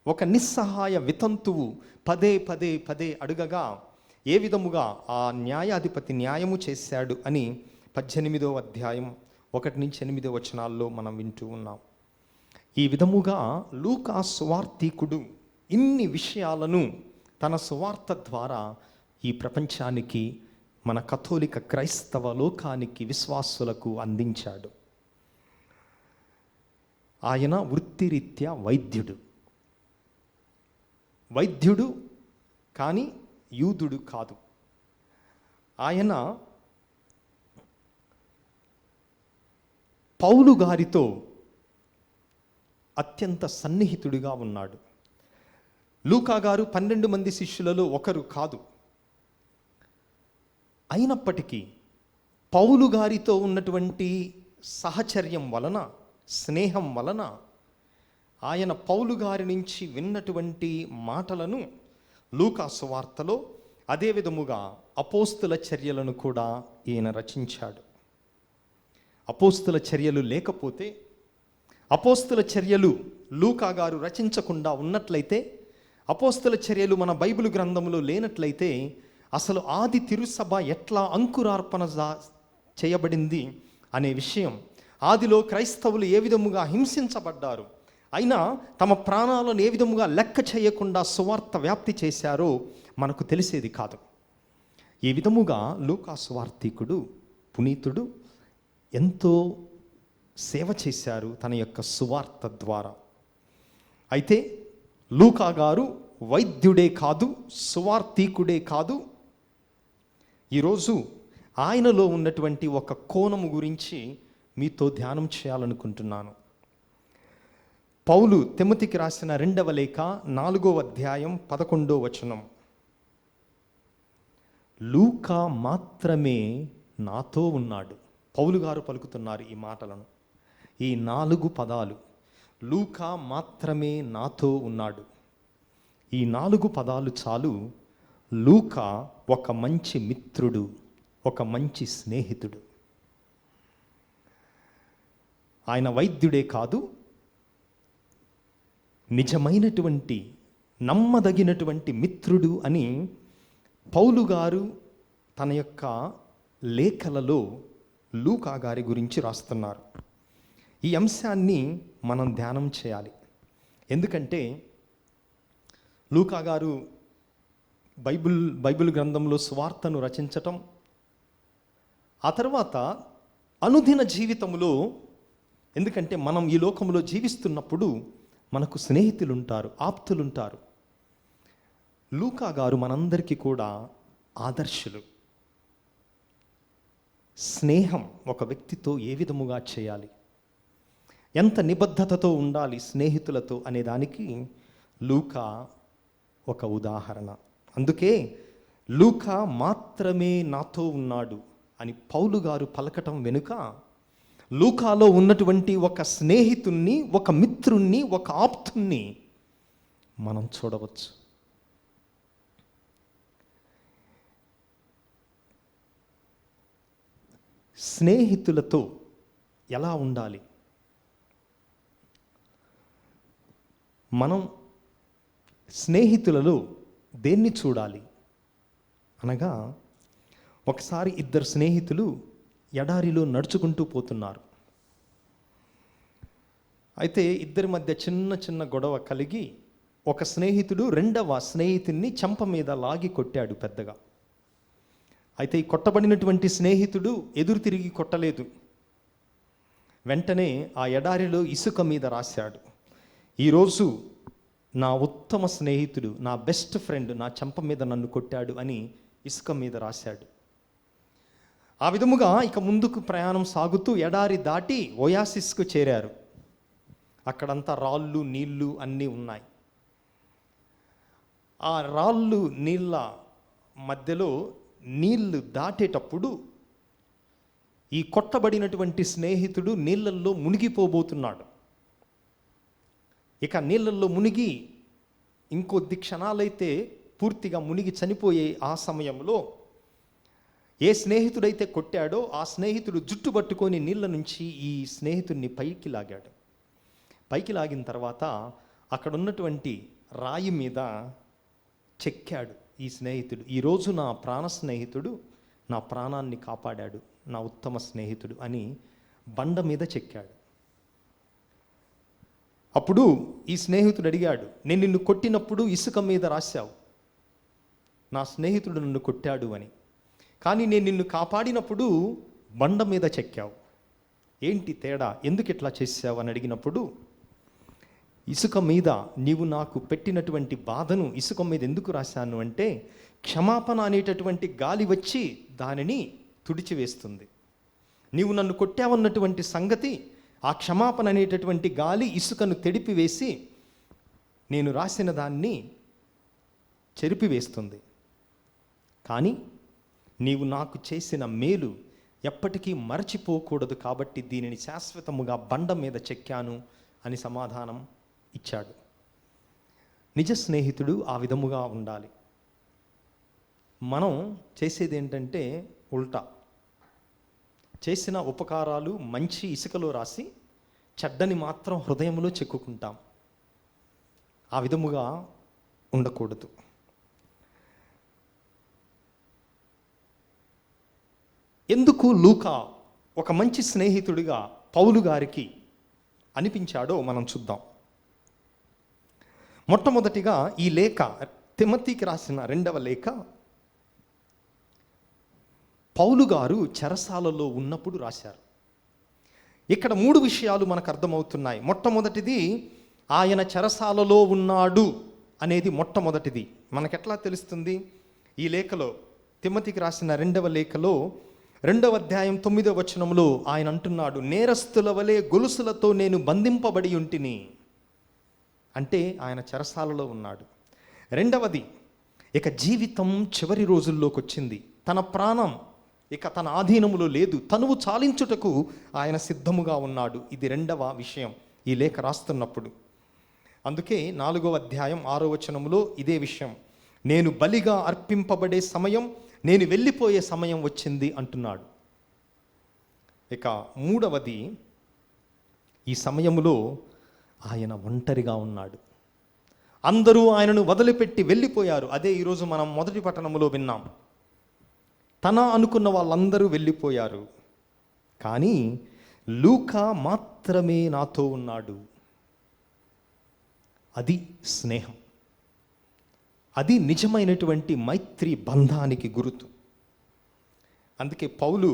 ఒక నిస్సహాయ వితంతువు పదే అడుగగా ఏ విధముగా ఆ న్యాయాధిపతి న్యాయము చేశాడు అని 18వ అధ్యాయం 1-8 వచనాల్లో మనం వింటూ ఉన్నాం. ఈ విధముగా లూకా సువార్తీకుడు ఇన్ని విషయాలను తన సువార్త ద్వారా ఈ ప్రపంచానికి, మన కథోలిక క్రైస్తవ లోకానికి, విశ్వాసులకు అందించాడు. ఆయన వృత్తిరీత్యా వైద్యుడు కానీ యూదుడు కాదు. ఆయన పౌలు గారితో అత్యంత సన్నిహితుడిగా ఉన్నాడు. లూకా గారు 12 మంది శిష్యులలో ఒకరు కాదు. అయినప్పటికీ పౌలు గారితో ఉన్నటువంటి సహచర్యం వలన, స్నేహం వలన ఆయన పౌలు గారి నుంచి విన్నటువంటి మాటలను లూకా సువార్తలో, అదే విధముగా అపోస్తుల చర్యలను కూడా ఈయన రచించాడు. అపోస్తుల చర్యలు లేకపోతే, అపోస్తుల చర్యలు లూకా గారు రచించకుండా ఉన్నట్లయితే, అపోస్తుల చర్యలు మన బైబిల్ గ్రంథంలో లేనట్లయితే, అసలు ఆది తిరుసభ ఎట్లా అంకురార్పణ చేయబడింది అనే విషయం, ఆదిలో క్రైస్తవులు ఏ విధముగా హింసించబడ్డారు, అయినా తమ ప్రాణాలను ఏ విధముగా లెక్క చేయకుండా సువార్త వ్యాప్తి చేశారో మనకు తెలిసేది కాదు. ఈ విధముగా లూకా సువార్తీకుడు, పునీతుడు ఎంతో సేవ చేశారు తన యొక్క సువార్త ద్వారా. అయితే లూకా గారు వైద్యుడే కాదు, సువార్తీకుడే కాదు. ఈరోజు ఆయనలో ఉన్నటువంటి ఒక కోణము గురించి మీతో ధ్యానం చేయాలనుకుంటున్నాను. పౌలు తిమోతికి రాసిన 2వ లేఖ 4వ అధ్యాయం 11వ వచనం, లూకా మాత్రమే నాతో ఉన్నాడు. పౌలు గారు పలుకుతున్నారు ఈ మాటలను, ఈ 4 పదాలు, లూకా మాత్రమే నాతో ఉన్నాడు. ఈ 4 పదాలు చాలు. లూకా ఒక మంచి మిత్రుడు, ఒక మంచి స్నేహితుడు. ఆయన వైద్యుడే కాదు, నిజమైనటువంటి నమ్మదగినటువంటి మిత్రుడు అని పౌలు గారు తన యొక్క లేఖలలో లూకా గారి గురించి రాస్తున్నారు. ఈ అంశాన్ని మనం ధ్యానం చేయాలి. ఎందుకంటే లూకా గారు బైబిల్ గ్రంథంలో సువార్తను రచించటం, ఆ తర్వాత అనుదిన జీవితంలో, ఎందుకంటే మనం ఈ లోకంలో జీవిస్తున్నప్పుడు మనకు స్నేహితులుంటారు, ఆప్తులుంటారు. లూకా గారు మనందరికీ కూడా ఆదర్శులు. స్నేహం ఒక వ్యక్తితో ఏ విధముగా చేయాలి, ఎంత నిబద్ధతతో ఉండాలి స్నేహితులతో అనే దానికి లూకా ఒక ఉదాహరణ. అందుకే లూకా మాత్రమే నాతో ఉన్నాడు అని పౌలు గారు పలకటం వెనుక లూకాలో ఉన్నటువంటి ఒక స్నేహితుణ్ణి, ఒక మిత్రుణ్ణి, ఒక ఆప్తుణ్ణి మనం చూడవచ్చు. స్నేహితులతో ఎలా ఉండాలి? మనం స్నేహితులలో దేన్ని చూడాలి అనగా, ఒకసారి ఇద్దరు స్నేహితులు ఎడారిలో నడుచుకుంటూ పోతున్నారు. అయితే ఇద్దరి మధ్య చిన్న చిన్న గొడవ కలిగి ఒక స్నేహితుడు రెండవ స్నేహితుడిని చెంప మీద లాగి కొట్టాడు పెద్దగా. అయితే ఈ కొట్టబడినటువంటి స్నేహితుడు ఎదురు తిరిగి కొట్టలేదు. వెంటనే ఆ ఎడారిలో ఇసుక మీద రాశాడు, ఈరోజు నా ఉత్తమ స్నేహితుడు, నా బెస్ట్ ఫ్రెండ్ నా చెంప మీద నన్ను కొట్టాడు అని ఇసుక మీద రాశాడు. ఆ విధముగా ఇక ముందుకు ప్రయాణం సాగుతూ ఎడారి దాటి ఓయాసిస్కు చేరారు. అక్కడంతా రాళ్ళు, నీళ్లు అన్నీ ఉన్నాయి. ఆ రాళ్ళు నీళ్ళ మధ్యలో నీళ్లు దాటేటప్పుడు ఈ కొట్టబడినటువంటి స్నేహితుడు నీళ్ళల్లో మునిగిపోబోతున్నాడు. ఇక నీళ్ళల్లో మునిగి ఇంకొద్ది క్షణాలైతే పూర్తిగా మునిగి చనిపోయే ఆ సమయంలో ఏ స్నేహితుడైతే కొట్టాడో ఆ స్నేహితుడు జుట్టు పట్టుకొని నీళ్ళ నుంచి ఈ స్నేహితుడిని పైకి లాగాడు. పైకి లాగిన తర్వాత అక్కడ ఉన్నటువంటి రాయి మీద చెక్కాడు ఈ స్నేహితుడు, ఈరోజు నా ప్రాణ స్నేహితుడు నా ప్రాణాన్ని కాపాడాడు, నా ఉత్తమ స్నేహితుడు అని బండ మీద చెక్కాడు. అప్పుడు ఈ స్నేహితుడు అడిగాడు, నేను నిన్ను కొట్టినప్పుడు ఇసుక మీద రాశావు నా స్నేహితుడు నన్ను కొట్టాడు అని, కానీ నేను నిన్ను కాపాడినప్పుడు బండ మీద చెక్కావు, ఏంటి తేడా, ఎందుకు ఇట్లా చేసావు అని అడిగినప్పుడు, ఇసుక మీద నీవు నాకు పెట్టినటువంటి బాధను ఇసుక మీద ఎందుకు రాశాను అంటే, క్షమాపణ అనేటటువంటి గాలి వచ్చి దానిని తుడిచివేస్తుంది. నీవు నన్ను కొట్టావన్నటువంటి సంగతి, ఆ క్షమాపణ అనేటటువంటి గాలి ఇసుకను తెడిపివేసి నేను రాసిన దాన్ని చెరిపివేస్తుంది. కానీ నీవు నాకు చేసిన మేలు ఎప్పటికీ మరచిపోకూడదు కాబట్టి దీనిని శాశ్వతముగా బండ మీద చెక్కాను అని సమాధానం ఇచ్చాడు. నిజ స్నేహితుడు ఆ విధముగా ఉండాలి. మనం చేసేది ఏంటంటే ఉల్టా, చేసిన ఉపకారాలు మంచి ఇసుకలో రాసి చెడ్డని మాత్రం హృదయంలో చెక్కుకుంటాం. ఆ విధముగా ఉండకూడదు. ఎందుకు లూకా ఒక మంచి స్నేహితుడిగా పౌలు గారికి అనిపించాడో మనం చూద్దాం. మొట్టమొదటిగా ఈ లేఖ తిమోతికి రాసిన రెండవ లేఖ పౌలు గారు చెరసాలలో ఉన్నప్పుడు రాశారు. ఇక్కడ 3 విషయాలు మనకు అర్థమవుతున్నాయి. మొట్టమొదటిది, ఆయన చెరసాలలో ఉన్నాడు అనేది మొట్టమొదటిది. మనకెట్లా తెలుస్తుంది? ఈ లేఖలో, తిమోతికి రాసిన రెండవ లేఖలో 2వ అధ్యాయం 9వ వచనంలో ఆయన అంటున్నాడు, నేరస్తుల వలె గొలుసులతో నేను బంధింపబడి ఉంటిని. అంటే ఆయన చెరసాలలో ఉన్నాడు. రెండవది, ఇక జీవితం చివరి రోజుల్లోకి వచ్చింది, తన ప్రాణం ఇక తన ఆధీనములో లేదు, తనువు చాలించుటకు ఆయన సిద్ధముగా ఉన్నాడు. ఇది 2వ విషయం ఈ లేఖ రాస్తున్నప్పుడు. అందుకే 4వ అధ్యాయం 6వ వచనములో ఇదే విషయం, నేను బలిగా అర్పింపబడే సమయం, నేను వెళ్ళిపోయే సమయం వచ్చింది అంటున్నాడు. ఇక 3వది, ఈ సమయములో ఆయన ఒంటరిగా ఉన్నాడు. అందరూ ఆయనను వదిలిపెట్టి వెళ్ళిపోయారు. అదే ఈరోజు మనం మొదటి పట్టణములో విన్నాం. తన అనుకున్న వాళ్ళందరూ వెళ్ళిపోయారు, కానీ లూకా మాత్రమే నాతో ఉన్నాడు. అది స్నేహం, అది నిజమైనటువంటి మైత్రి బంధానికి గుర్తు. అందుకే పౌలు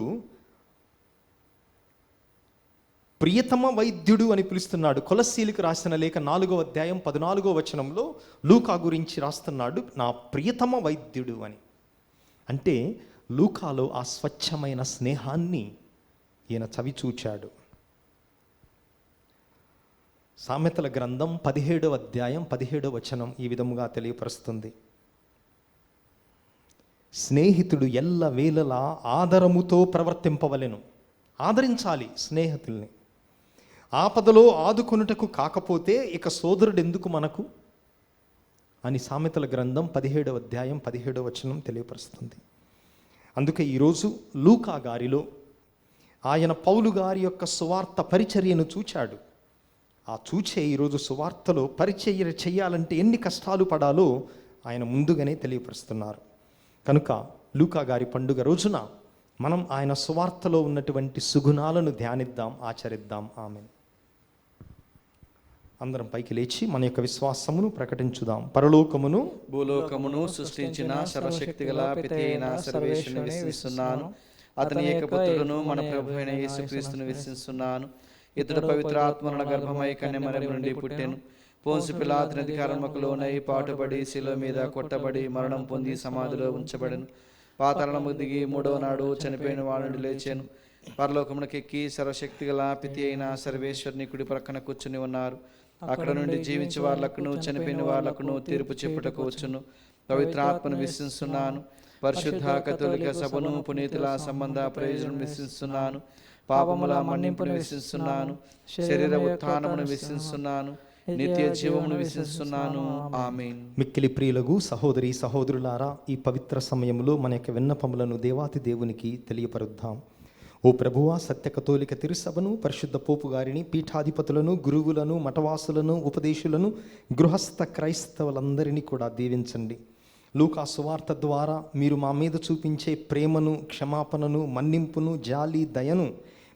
ప్రియతమ వైద్యుడు అని పిలుస్తున్నాడు. కొలస్సీలకు రాసిన లేఖ 4వ అధ్యాయం 14వ వచనంలో లూకా గురించి రాస్తున్నాడు, నా ప్రియతమ వైద్యుడు అని. అంటే లూకాలో ఆ స్వచ్ఛమైన స్నేహాన్ని ఈయన చవిచూచాడు. సామెతల గ్రంథం 17వ అధ్యాయం 17వ వచనం ఈ విధముగా తెలియపరుస్తుంది, స్నేహితుడు ఎల్ల వేళలా ఆదరముతో ప్రవర్తింపవలెను. ఆదరించాలి స్నేహితుల్ని. ఆపదలో ఆదుకొనుటకు కాకపోతే ఇక సోదరుడు ఎందుకు మనకు అని సామెతల గ్రంథం 17వ అధ్యాయం 17వ వచనం తెలియపరుస్తుంది. అందుకే ఈరోజు లూకా గారిలో ఆయన పౌలు గారి యొక్క సువార్త పరిచర్యను చూచాడు. ఆ చూచే ఈరోజు సువార్తలో పరిచర్య చేయాలంటే ఎన్ని కష్టాలు పడాలో ఆయన ముందుగానే తెలియపరుస్తున్నారు. కనుక లూకా గారి పండుగ రోజున మనం ఆయన సువార్తలో ఉన్నటువంటి సుగుణాలను ధ్యానిద్దాం, ఆచరిద్దాం. ఆమేన్. అందరం పైకి లేచి మన యొక్క విశ్వాసమును ప్రకటించుదాం. పరలోకమును భూలోకమును సృష్టించిన సర్వశక్తి గల పితి అయిన సర్వేశ్వరుని విశ్వసిస్తున్నాను. అతని ఏకపుత్రుడును మన ప్రభు అయిన యేసుక్రీస్తును విశ్వసిస్తున్నాను. ఇతడు పవిత్ర ఆత్మల గర్భమై కన్యమరియము నుండి పుట్టెను. పోన్సు పిలాతుని అధికారముకు లోనై పాటుపడి శిలువ మీద కొట్టబడి మరణం పొంది సమాధిలో ఉంచబడెను. పాతాళముకు దిగి 3వ నాడు చనిపోయిన వాడి నుండి లేచాను. పరలోకమునకెక్కి సర్వశక్తి గల పితి అయిన సర్వేశ్వరుని కుడి ప్రక్కన కూర్చుని ఉన్నారు. అక్కడ నుండి జీవించే వాళ్ళకును చనిపోయిన వాళ్ళకును తీర్పు చెప్పుటకు వచ్చును. పవిత్ర ఆత్మను విశ్వసిస్తున్నాను. పరిశుద్ధ కథోలిక సభను పునీతుల సంబంధ ప్రయోజనం విశ్వసిస్తున్నాను. పాపముల మన్నింపును విశ్వసిస్తున్నాను. శరీర ఉత్థానమును విశ్వసిస్తున్నాను. నిత్య జీవమును విశ్వసిస్తున్నాను. ఆమేన్. మిక్కిలి ప్రియులకు సహోదరి సహోదరులారా, ఈ పవిత్ర సమయంలో మన యొక్క విన్నపములను దేవాతి దేవునికి తెలియపరుద్దాం. ఓ ప్రభువా, సత్య కథోలిక తిరుసభను, పరిశుద్ధ పోపు గారిని, పీఠాధిపతులను, గురువులను, మఠవాసులను, ఉపదేశులను, గృహస్థ క్రైస్తవులందరినీ కూడా దీవించండి. లూకా సువార్త ద్వారా మీరు మా మీద చూపించే ప్రేమను, క్షమాపణను, మన్నింపును, జాలి, దయను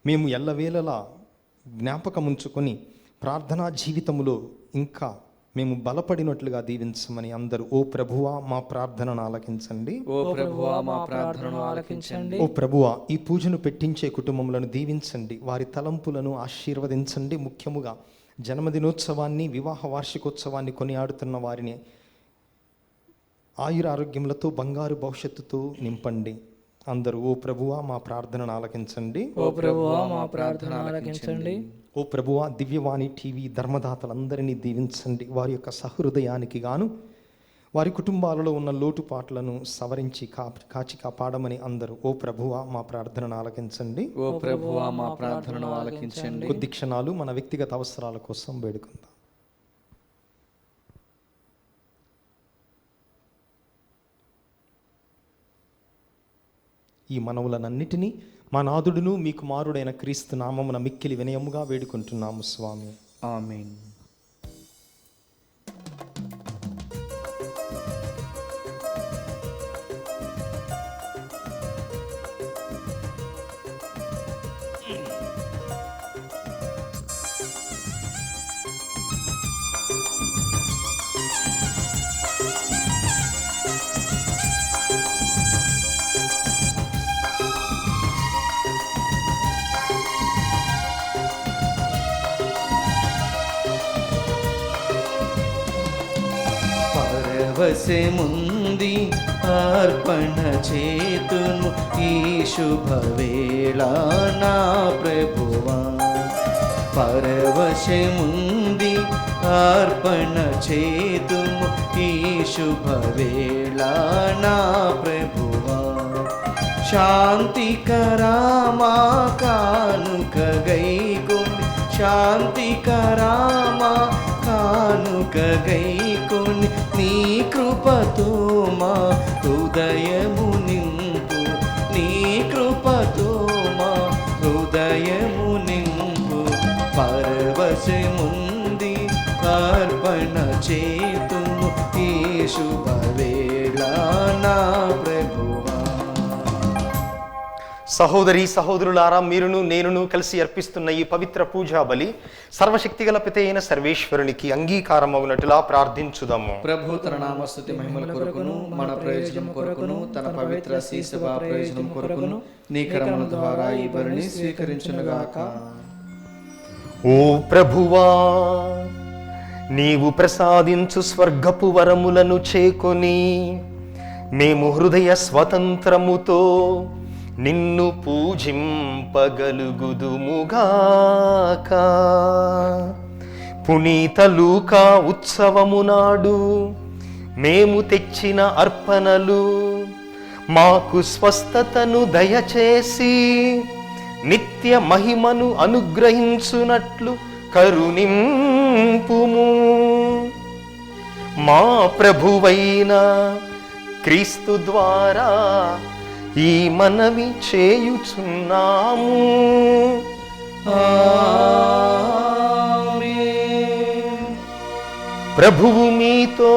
మేము ఎల్లవేళలా జ్ఞాపకముంచుకొని ప్రార్థనా జీవితములో ఇంకా మేము బలపడినట్లుగా దీవించమని అందరూ ఓ ప్రభువా మా ప్రార్థనను ఆలకించండి. ఓ ప్రభువా మా ప్రార్థనను ఆలకించండి. ఓ ప్రభువా ఈ పూజను పెట్టించే కుటుంబములను దీవించండి, వారి తలంపులను ఆశీర్వదించండి. ముఖ్యముగా జన్మదినోత్సవాన్ని, వివాహ వార్షికోత్సవాన్ని కొనియాడుతున్న వారిని ఆయురారోగ్యములతో, బంగారు భవిష్యత్తుతో నింపండి. అందరూ ఓ ప్రభువా మా ప్రార్థనను ఆలకించండి. ఓ ప్రభువా మా ప్రార్థన ఆలకించండి. ఓ ప్రభువా దివ్యవాణి టీవీ ధర్మదాతలందరినీ దీవించండి. వారి యొక్క సహృదయానికి గాను వారి కుటుంబాలలో ఉన్న లోటుపాట్లను సవరించి కాచి కాపాడమని అందరూ ఓ ప్రభువా మా ప్రార్థనను ఆలకించండి. ఓ ప్రభువా మా ప్రార్థనను ఆలకించండి. కొద్ది క్షణాలు మన వ్యక్తిగత అవసరాల కోసం వేడుకుందాం. ఈ మనవులనన్నిటినీ మా నాథుడును మీ కుమారుడైన క్రీస్తు నామమున మిక్కిలి వినయముగా వేడుకుంటున్నాము స్వామి. ఆమేన్. పరవశముంది అర్పణ చేతును ఈ శుభవేళ నా ప్రభువా. పరవశముంది అర్పణ చేతును ఈ శుభవేళ నా ప్రభువా. శాంతికరామా కానుక గైకొని, శాంతికరామా కానుక గైకొని, నీ కృపతో మా హృదయము నింపు, నీ కృపతో మా హృదయము నింపు. పరవశముంది అర్పణ చేతుము ఈ శుభవేళ నా ప్రభువా. సహోదరి సహోదరులారా, మీరును నేనును కలిసి అర్పిస్తున్న ఈ పవిత్ర పూజా బలి సర్వశక్తిగల పిత అయిన సర్వేశ్వరునికి అంగీకారమగునట్లుగా ప్రార్థించుదాము. ప్రభు తన నామస్తుతి మహిమల కొరకును, మన ప్రయోజనం కొరకును, తన పవిత్ర శ్రీసభ ప్రయోజనం కొరకును నీ కరముల ద్వారా ఈ బలిని స్వీకరించునుగాక. ఓ ప్రభువా, నీవు ప్రసాదించు స్వర్గపు వరములను చేకొని మేము హృదయ స్వతంత్రముతో నిన్ను పూజింపగలుగుదుముగాక. పునీత లూకా ఉత్సవము నాడు మేము తెచ్చిన అర్పణలు మాకు స్వస్థతను దయచేసి నిత్య మహిమను అనుగ్రహించునట్లు కరుణింపుము. మా ప్రభువైన క్రీస్తు ద్వారా ఈ మనవి చేయుచున్నాము. ఆమేన్. ప్రభువు మీతో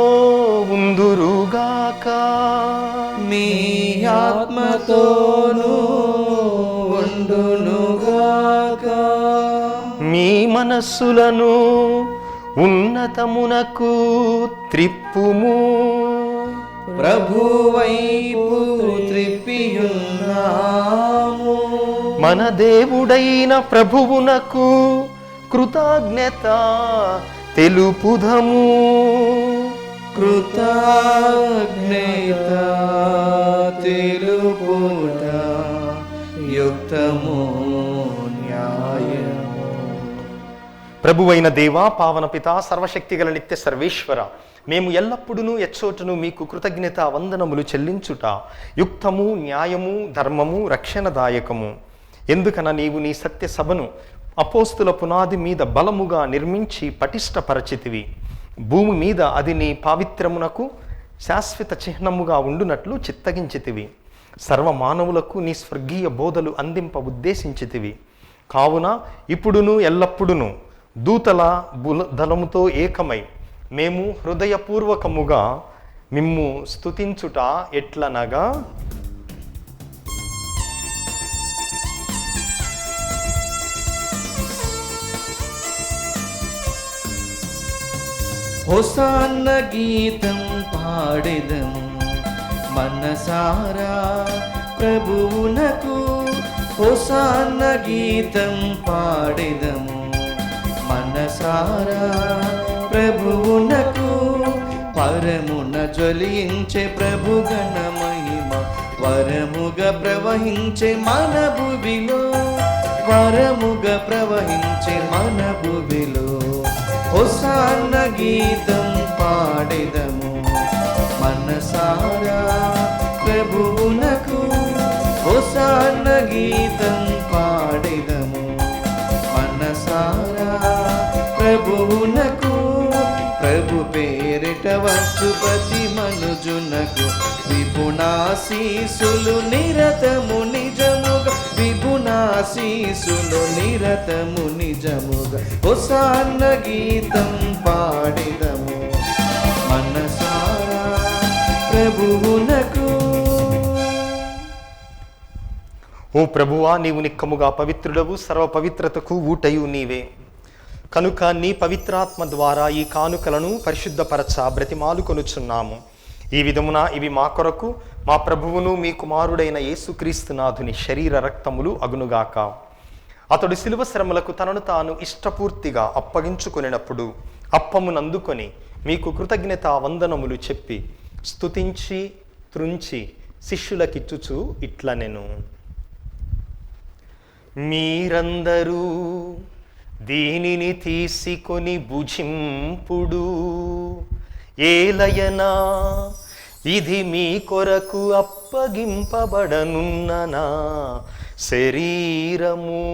ఉందురుగాక. మీ ఆత్మతోనూ ఉండునుగాక. మీ మనస్సులను ఉన్నతమునకు త్రిప్పుము. ప్రభువైపు త్రిప్పియున్నాము. మన దేవుడైన ప్రభువునకు కృతజ్ఞత తెలుపుదము. కృతజ్ఞత తెలుపుట యుక్తము న్యాయము. ప్రభువైన దేవా, పావన పితా, సర్వశక్తిగల నిత్య సర్వేశ్వర, మేము ఎల్లప్పుడూ ఎచ్చోటను మీకు కృతజ్ఞత వందనములు చెల్లించుట యుక్తము, న్యాయము, ధర్మము, రక్షణదాయకము. ఎందుకన నీవు నీ సత్య సభను అపోస్తుల పునాది మీద బలముగా నిర్మించి పటిష్టపరచితివి. భూమి మీద అది నీ పావిత్రమునకు శాశ్వత చిహ్నముగా ఉండునట్లు చిత్తగించితివి. సర్వమానవులకు నీ స్వర్గీయ బోధలు అందింప ఉద్దేశించితివి. కావున ఇప్పుడును ఎల్లప్పుడును దూతల దళముతో ఏకమై మేము హృదయపూర్వకముగా మిమ్ము స్తుతించుట ఎట్లనగా, హోసాన్న గీతం పాడెదము మనసారా ప్రభువునకు. హోసాన్న గీతం పాడెదము మనసారా ప్రభువునకు. పరమున జ్వలించే ప్రభుగణ మహిమ వరముగా ప్రవహించే మన భూమిలో. వరముగా ప్రవహించే మన భూమిలో. హోసాన్న గీతం పాడెదము మనసారా ప్రభువునకు. హోసాన్న గీతం పాడెదము మనసారా ప్రభువునకు. ప్రభు పేరిట వచ్చు ప్రతి మనుజునకు విపుణాశీసులు నిరతము నిజముగా. విపుణాశీసులు నిరతము నిజముగా. హోసాన్న గీతం పాడెదము మనసారా ప్రభువునకు. ఓ ప్రభువా, నీవు నిక్కముగా పవిత్రుడవు, సర్వ పవిత్రతకు ఊటయు నీవే. కనుక నీ పవిత్రాత్మ ద్వారా ఈ కానుకలను పరిశుద్ధపరచ బ్రతిమాలు కొనుచున్నాము. ఈ విధమున ఇవి మా కొరకు మా ప్రభువును మీ కుమారుడైన యేసుక్రీస్తునాథుని శరీర రక్తములు అగునుగాక. అతడు శిలువ శ్రమలకు తనను తాను ఇష్టపూర్తిగా అప్పగించుకొనినప్పుడు అప్పమునందుకొని మీకు కృతజ్ఞత వందనములు చెప్పి స్తుతించి త్రుంచి శిష్యులకిచ్చుచు ఇట్లనెను, మీరందరూ దీనిని తీసుకొని భుజింపుడు. ఏలయనా ఇది మీ కొరకు అప్పగింపబడనున్న నా శరీరము.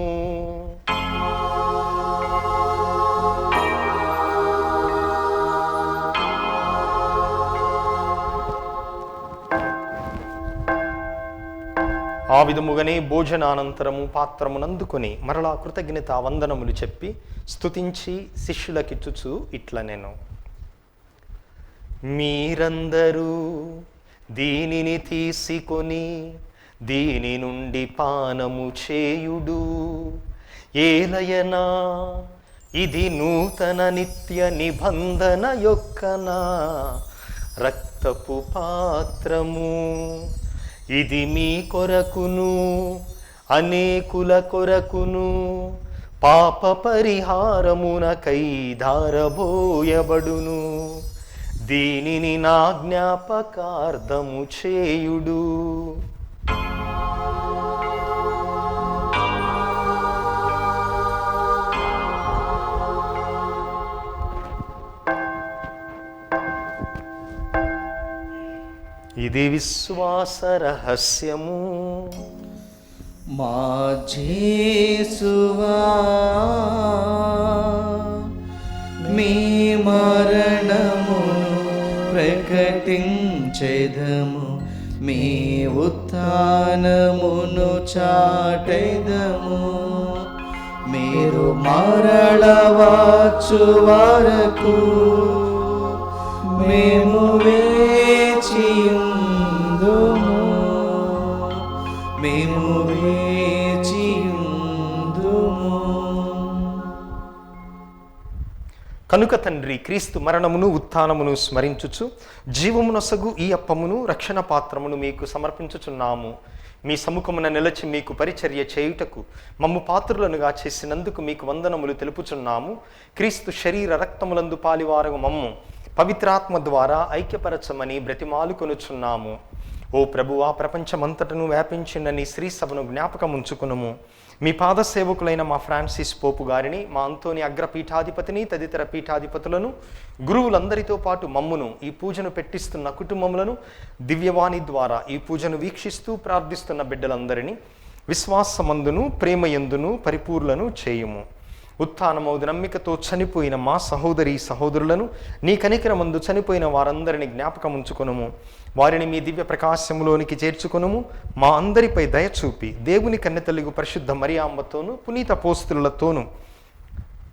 ఆ విధముగానే భోజనానంతరము పాత్రమునందుకొని మరలా కృతజ్ఞత వందనములు చెప్పి స్తుతించి శిష్యులకిచ్చుచు ఇట్లనెను, మీరందరూ దీనిని తీసుకొని దీని నుండి పానము చేయుడు. ఏలయనా ఇది నూతన నిత్య నిబంధన యొక్క నా రక్తపు పాత్రము. ఇది మీ కొరకును అనేకుల కొరకును పాప పరిహారమునకై ధారబోయబడును. దీనిని నా జ్ఞాపకార్థము చేయుడు. ఇది విశ్వాస రహస్యము. మా యేసువా మీ మరణమును ప్రకటించెదము, మీ ఉత్థానమును చాటెదము. మీరు మరల వచ్చు వరకు మేము వేచియుందుము, మేము వేచియుందుము. కనుక తండ్రి, క్రీస్తు మరణమును ఉత్థానమును స్మరించుచు జీవమునొసగు ఈ అప్పమును రక్షణ పాత్రమును మీకు సమర్పించుచున్నాము. మీ సముఖమున నిలచి మీకు పరిచర్య చేయుటకు మమ్ము పాత్రులనుగా చేసినందుకు మీకు వందనములు తెలుపుచున్నాము. క్రీస్తు శరీర రక్తములందు పాలివారగు మమ్ము పవిత్రాత్మ ద్వారా ఐక్యపరచమని బ్రతిమాలు కొనుచున్నాము. ఓ ప్రభువా, ప్రపంచమంతటను వ్యాపించిన నీ శ్రీ సభను జ్ఞాపకం ఉంచుకునుము. మీ పాద సేవకులైన మా ఫ్రాన్సిస్ పోపు గారిని, మా అంతోని అగ్రపీఠాధిపతిని, తదితర పీఠాధిపతులను, గురువులందరితో పాటు మమ్మును, ఈ పూజను పెట్టిస్తున్న కుటుంబములను, దివ్యవాణి ద్వారా ఈ పూజను వీక్షిస్తూ ప్రార్థిస్తున్న బిడ్డలందరినీ విశ్వాసమందును ప్రేమయందును పరిపూర్లను చేయుము. ఉత్థానమౌదు నమ్మికతో చనిపోయిన మా సహోదరి సహోదరులను, నీ కనికరమందు చనిపోయిన వారందరినీ జ్ఞాపకం ఉంచుకొనుము. వారిని మీ దివ్య ప్రకాశములోనికి చేర్చుకొనుము. మా అందరిపై దయచూపి దేవుని కన్నెతల్లిగు పరిశుద్ధ మరియామ్మతోను, పునీత పోస్తులతోనూ,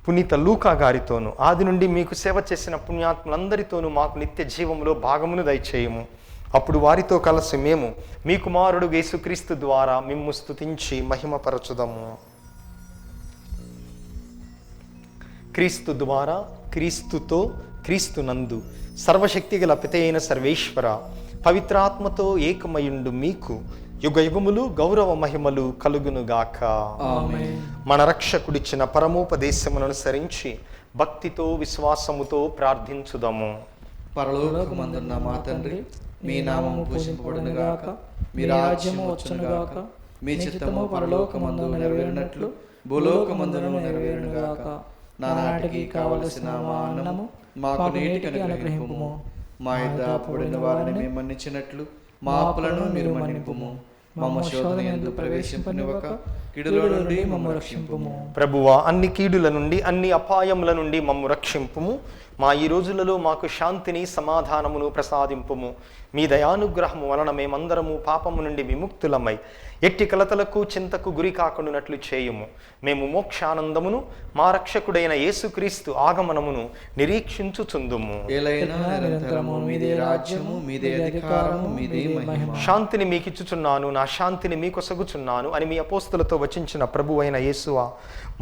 పునీత లూకా గారితోనూ, ఆది నుండి మీకు సేవ చేసిన పుణ్యాత్ములందరితోనూ మాకు నిత్య జీవములో భాగమును దయచేయము. అప్పుడు వారితో కలిసి మేము మీ కుమారుడు యేసుక్రీస్తు ద్వారా మిమ్ము స్తుతించి మహిమపరచుదము. క్రీస్తు ద్వారా, క్రీస్తుతో, క్రీస్తునందు సర్వశక్తిగల పితయైన సర్వేశ్వర, పవిత్రాత్మతో ఏకమయుండు మీకు యుగయుగములు గౌరవ మహిమలు కలుగునుగాక. ఆమేన్. మన రక్షకుడిచ్చిన పరమోపదేశమును అనుసరించి భక్తితో విశ్వాసముతో ప్రార్థించుదాము. పరలోకమందున్న మా తండ్రి, మీ నామము పూజింపబడునుగాక, మీ రాజ్యము వచ్చునుగాక, మీ చిత్తము పరలోకమందు నెరవేరినట్లు భూలోకమందును నెరవేరునుగాక. నానాటికి కావలసిన మా అన్నము మాకు నేటికి అనుగ్రహింపుము. మా యొద్ద అప్పుడైన వారిని మేము మన్నించినట్లు మా అప్పులను మీరు మన్నింపుము. మమ్మ శోధన యందు ప్రవేశింపనివ్వక కీడుల నుండి మమ్ము రక్షింపుము. ప్రభువా, అన్ని కీడుల నుండి, అన్ని అపాయముల నుండి మమ్ము రక్షింపుము. మా ఈ రోజులలో మాకు శాంతిని, సమాధానమును ప్రసాదింపుము. మీ దయానుగ్రహము వలన మేమందరము పాపము నుండి విముక్తులమై ఎట్టి కలతలకు చింతకు గురి కాకుండానట్లు చేయుము. మేము మోక్షానందమును, మా రక్షకుడైన యేసుక్రీస్తు ఆగమనమును నిరీక్షించుచుందుము. ఏలైనా నిరంతరము మీదే రాజ్యము, మీదే అధికారము, మీదే మహిమ. శాంతిని మీకిచ్చుచున్నాను, నా శాంతిని మీకొసగుచున్నాను అని మీ అపోస్తులతో వచించిన ప్రభువైన యేసువా,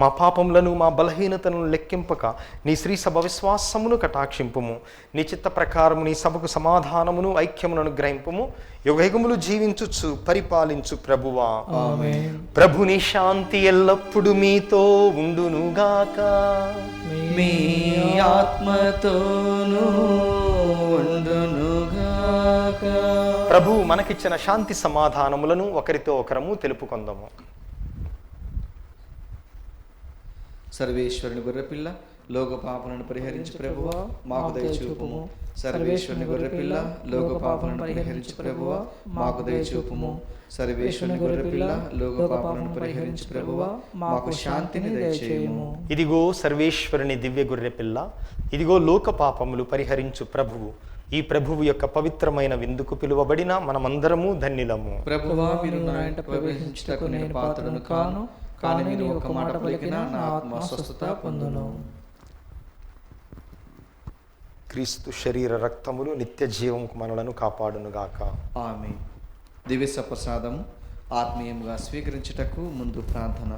మా పాపములను, మా బలహీనతను లెక్కింపక నీ శ్రీ సభ విశ్వాసమును కటాక్షింపుము. నీ చిత్త ప్రకారము నీ సభకు సమాధానమును, ఐక్యమును అనుగ్రహింపుము. యుగయుగములు జీవించుచు పరిపాలించు ప్రభువా. ఆమేన్. ప్రభుని శాంతి ఎల్లప్పుడు మీతో ఉండునుగాక. మీ ఆత్మతోనూ ఉండునుగాక. ప్రభువు మనకిచ్చిన శాంతి సమాధానములను ఒకరితో ఒకరము తెలుపుకొందాము. సర్వేశ్వరుని గొర్రెపిల్ల, లోక పాపలను పరిహరించు ప్రభువా, మాకు దయచూపుము. సర్వేశ్వరుని గొర్రెపిల్ల, లోక పాపలను పరిహరించు ప్రభువా, మాకు దయచూపుము. సర్వేశ్వరుని గొర్రెపిల్ల, లోక పాపలను పరిహరించు ప్రభువా, మాకు శాంతిని దయచేయుము. ఇదిగో సర్వేశ్వరుని దివ్య గొర్రెపిల్ల, ఇదిగో లోక పాపములు పరిహరించు ప్రభువు. ఈ ప్రభువు యొక్క పవిత్రమైన విందుకు పిలువబడిన మనమందరము ధన్యులము. ప్రభువా, మీరు నా ఇంట ప్రవేశించుటకు నేను పాత్రను కాను, కానీ మీరు ఒక మాట పలికినా నా ఆత్మ స్వస్థత పొందును. క్రీస్తు శరీర రక్తములు నిత్య జీవముకు మనలను కాపాడునుగాక. ఆమేన్. దివ్య ప్రసాదము ఆత్మీయంగా స్వీకరించుటకు ముందు ప్రార్థన.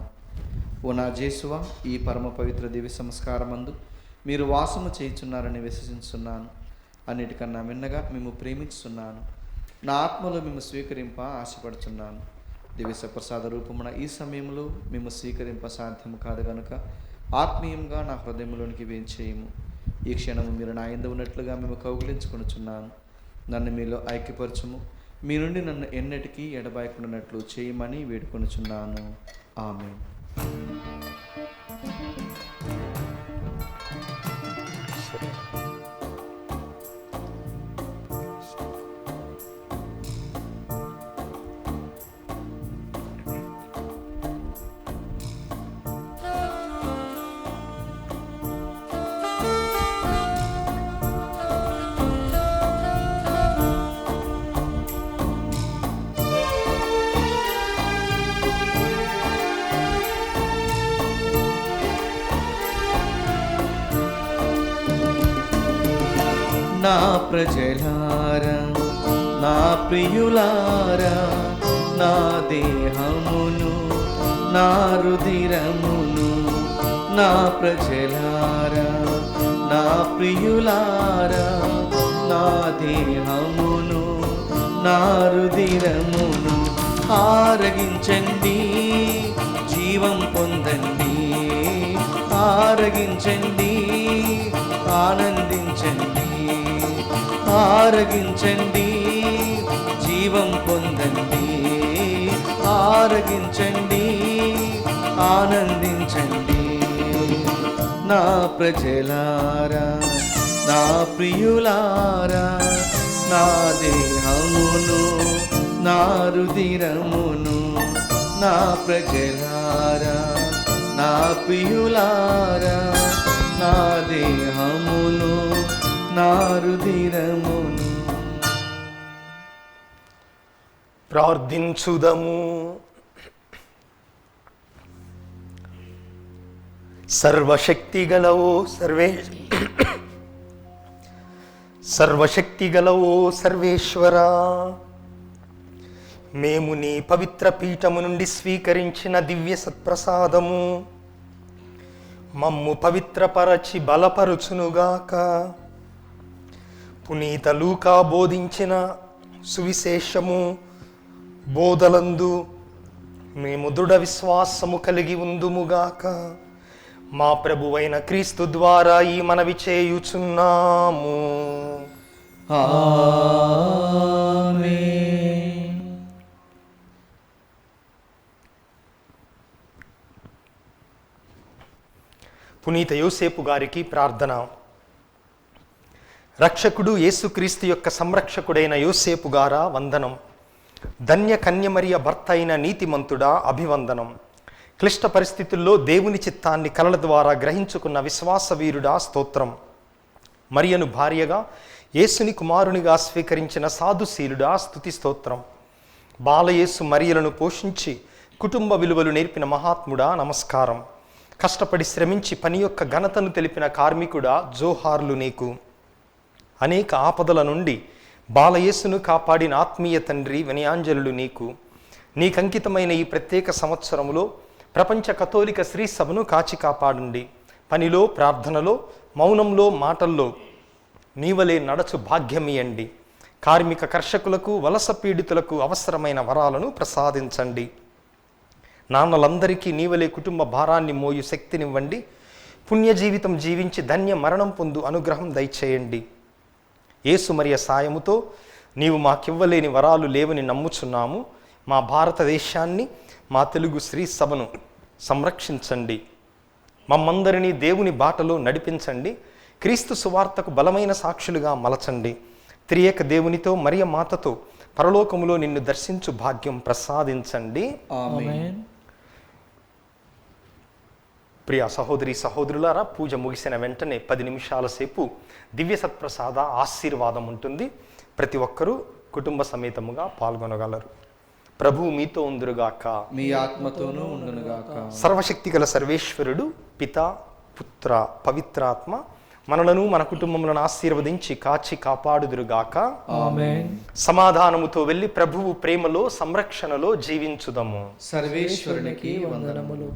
ఓ నా జేసువా, ఈ పరమ పవిత్ర దివ్య సంస్కారమందు మీరు వాసము చేయుచున్నారని విశ్వసిస్తున్నాను. అన్నిటికన్నా మిన్నగా మేము ప్రేమించుతున్నాను. నా ఆత్మలో మేము స్వీకరింప ఆశపడుచున్నాను. దివ్య ప్రసాద రూపమున ఈ సమయంలో మేము స్వీకరింప సాధ్యం కాదు కనుక ఆత్మీయంగా నా హృదయంలోనికి వేంచేయము. ఈ క్షణము మీరు నా యందు ఉన్నట్లుగా మేము కౌగిలించుకొనుచున్నాను. నన్ను మీలో ఐక్యపరచుము. మీ నుండి నన్ను ఎన్నటికీ ఎడబాయకుండానట్లు చేయమని వేడుకొనుచున్నాను. ఆమేన్. నా ప్రజలారా, నా ప్రియులారా, నా దేహమును, నా రుధిరమును, నా ప్రజలారా, నా ప్రియులారా, నా దేహమును, నా రుధిరమును ఆరగించండి, జీవం పొందండి. ఆరగించండి, ఆనందించండి. ఆరగించండి, జీవం పొందండి. ఆరగించండి, ఆనందించండి. నా ప్రజలారా, నా ప్రియులారా, నా దేహమును, నా రుధిరమును, నా ప్రజలారా, నా ప్రియులారా, నా దేహమును, నా రుధిరమును. ప్రార్థించుదము. సర్వశక్తిగలవో సర్వశక్తిగలవో సర్వేశ్వరా, మేము నీ పవిత్ర పీఠము నుండి స్వీకరించిన దివ్య సత్ప్రసాదము మమ్ము పవిత్రపరచి బలపరుచునుగాక. పునీత లూకా బోధించిన సువిశేషము బోధలందు మేము దృఢ విశ్వాసము కలిగి ఉందుముగాక. మా ప్రభువైన క్రీస్తు ద్వారా ఈ మనవి చేయుచున్నాము. ఆమేన్. పునీత యోసేపు గారికి ప్రార్థన. రక్షకుడు యేసుక్రీస్తు యొక్క సంరక్షకుడైన యోసేపు గారా వందనం. ధన్య కన్యమరియ భర్త అయిన నీతిమంతుడా అభివందనం. క్లిష్ట పరిస్థితుల్లో దేవుని చిత్తాన్ని కలల ద్వారా గ్రహించుకున్న విశ్వాసవీరుడా స్తోత్రం. మరియను భార్యగా యేసుని కుమారునిగా స్వీకరించిన సాధుశీలుడా స్తుతి స్తోత్రం. బాలయేసు మరియలను పోషించి కుటుంబ విలువలు నేర్పిన మహాత్ముడా నమస్కారం. కష్టపడి శ్రమించి పని యొక్క ఘనతను తెలిపిన కార్మికుడా జోహార్లు నీకు. అనేక ఆపదల నుండి బాలయేసును కాపాడిన ఆత్మీయ తండ్రి వినయాంజలులు నీకు. నీకంకితమైన ఈ ప్రత్యేక సంవత్సరములో ప్రపంచ కథోలిక శ్రీ సభను కాచి కాపాడండి. పనిలో, ప్రార్థనలో, మౌనంలో, మాటల్లో నీవలే నడచు భాగ్యమియండి. కార్మిక కర్షకులకు, వలస పీడితులకు అవసరమైన వరాలను ప్రసాదించండి. నాన్నలందరికీ నీవలే కుటుంబ భారాన్ని మోయు శక్తినివ్వండి. పుణ్య జీవితం జీవించి ధన్య మరణం పొందు అనుగ్రహం దయచేయండి. యేసు మరియ సాయముతో నీవు మాకివ్వలేని వరాలు లేవని నమ్ముచున్నాము. మా భారతదేశాన్ని, మా తెలుగు శ్రీ సభను సంరక్షించండి. మమ్మందరినీ దేవుని బాటలో నడిపించండి. క్రీస్తు సువార్తకు బలమైన సాక్షులుగా మలచండి. త్రియేక దేవునితో మరియ మాతతో పరలోకములో నిన్ను దర్శించు భాగ్యం ప్రసాదించండి. ఆమేన్. ప్రియ సహోదరి సహోదరులారా, పూజ ముగిసిన వెంటనే 10 నిమిషాల సేపు దివ్య సత్ప్రసాద ఆశీర్వాదం ఉంటుంది. ప్రతి ఒక్కరూ కుటుంబ సమేతముగా పాల్గొనగలరు. ప్రభువు మీతో ఉందురుగాక, మీ ఆత్మతోనూ ఉండునుగాక. సర్వశక్తిగల సర్వేశ్వరుడు పిత, పుత్ర, పవిత్రాత్మ మనలను మన కుటుంబములను ఆశీర్వదించి కాచి కాపాడుదురుగాక. ఆమేన్. సమాధానముతో వెళ్ళి ప్రభువు ప్రేమలో, సంరక్షణలో జీవించుదము. సర్వేశ్వరునికి వందనములు.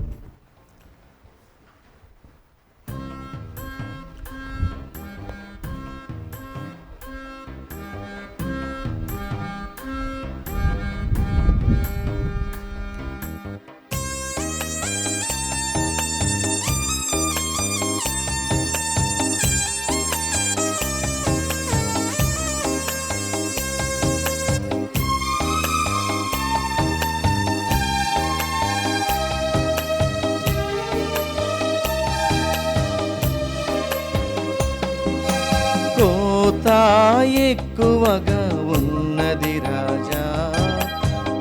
ఎక్కువగా ఉన్నది రాజా,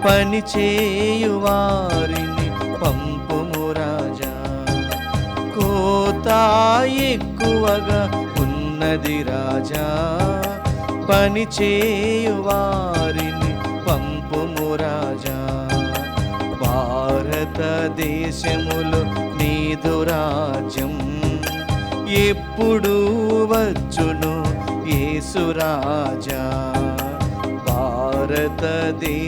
పని చేయువారిని పంపుము రాజా. కోత ఎక్కువగా ఉన్నది రాజా, పని చేయువారిని పంపుము రాజా. భారతదేశములో నీదు రాజ్యం ఎప్పుడు వచ్చును యేసు రాజా. భారతదేశములో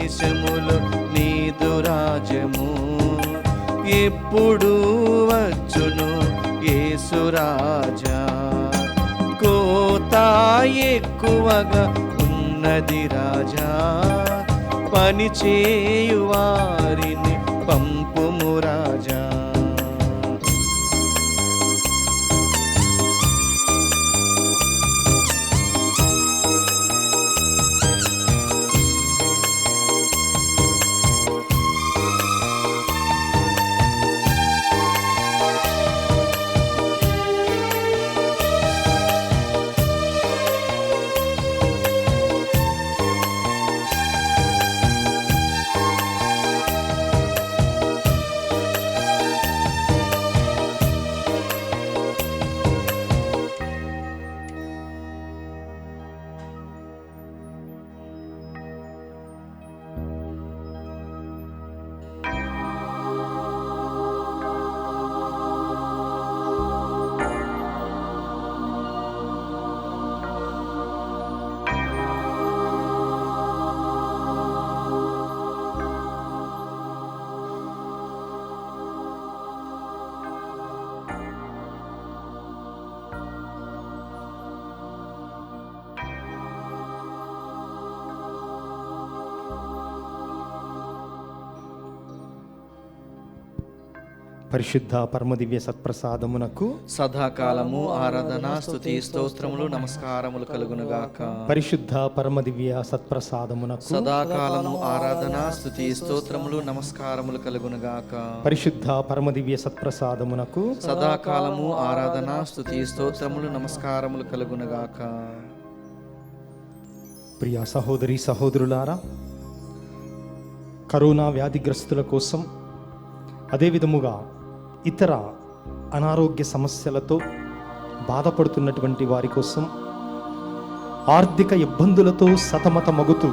నీదు రాజ్యము ఎప్పుడు వచ్చును యేసు రాజా. కోత ఎక్కువగా ఉన్నది రాజా, పని చేయువారిని పంపుము రాజా. పరిశుద్ధ పరమదివ్య సత్ప్రసాదమునకు సదాకాలము ఆరాధన స్తుతి స్తోత్రములు నమస్కారములు కలుగునుగాక. పరిశుద్ధ పరమదివ్య సత్ప్రసాదమునకు సదాకాలము ఆరాధన స్తుతి స్తోత్రములు నమస్కారములు కలుగునుగాక. పరిశుద్ధ పరమదివ్య సత్ప్రసాదమునకు సదాకాలము ఆరాధన స్తుతి స్తోత్రములు నమస్కారములు కలుగునుగాక. ప్రియ సహోదరి సహోదరులారా, కరోనా వ్యాధిగ్రస్తుల కోసం, అదేవిధముగా ఇతర అనారోగ్య సమస్యలతో బాధపడుతున్నటువంటి వారి కోసం, ఆర్థిక ఇబ్బందులతో సతమతమగుతూ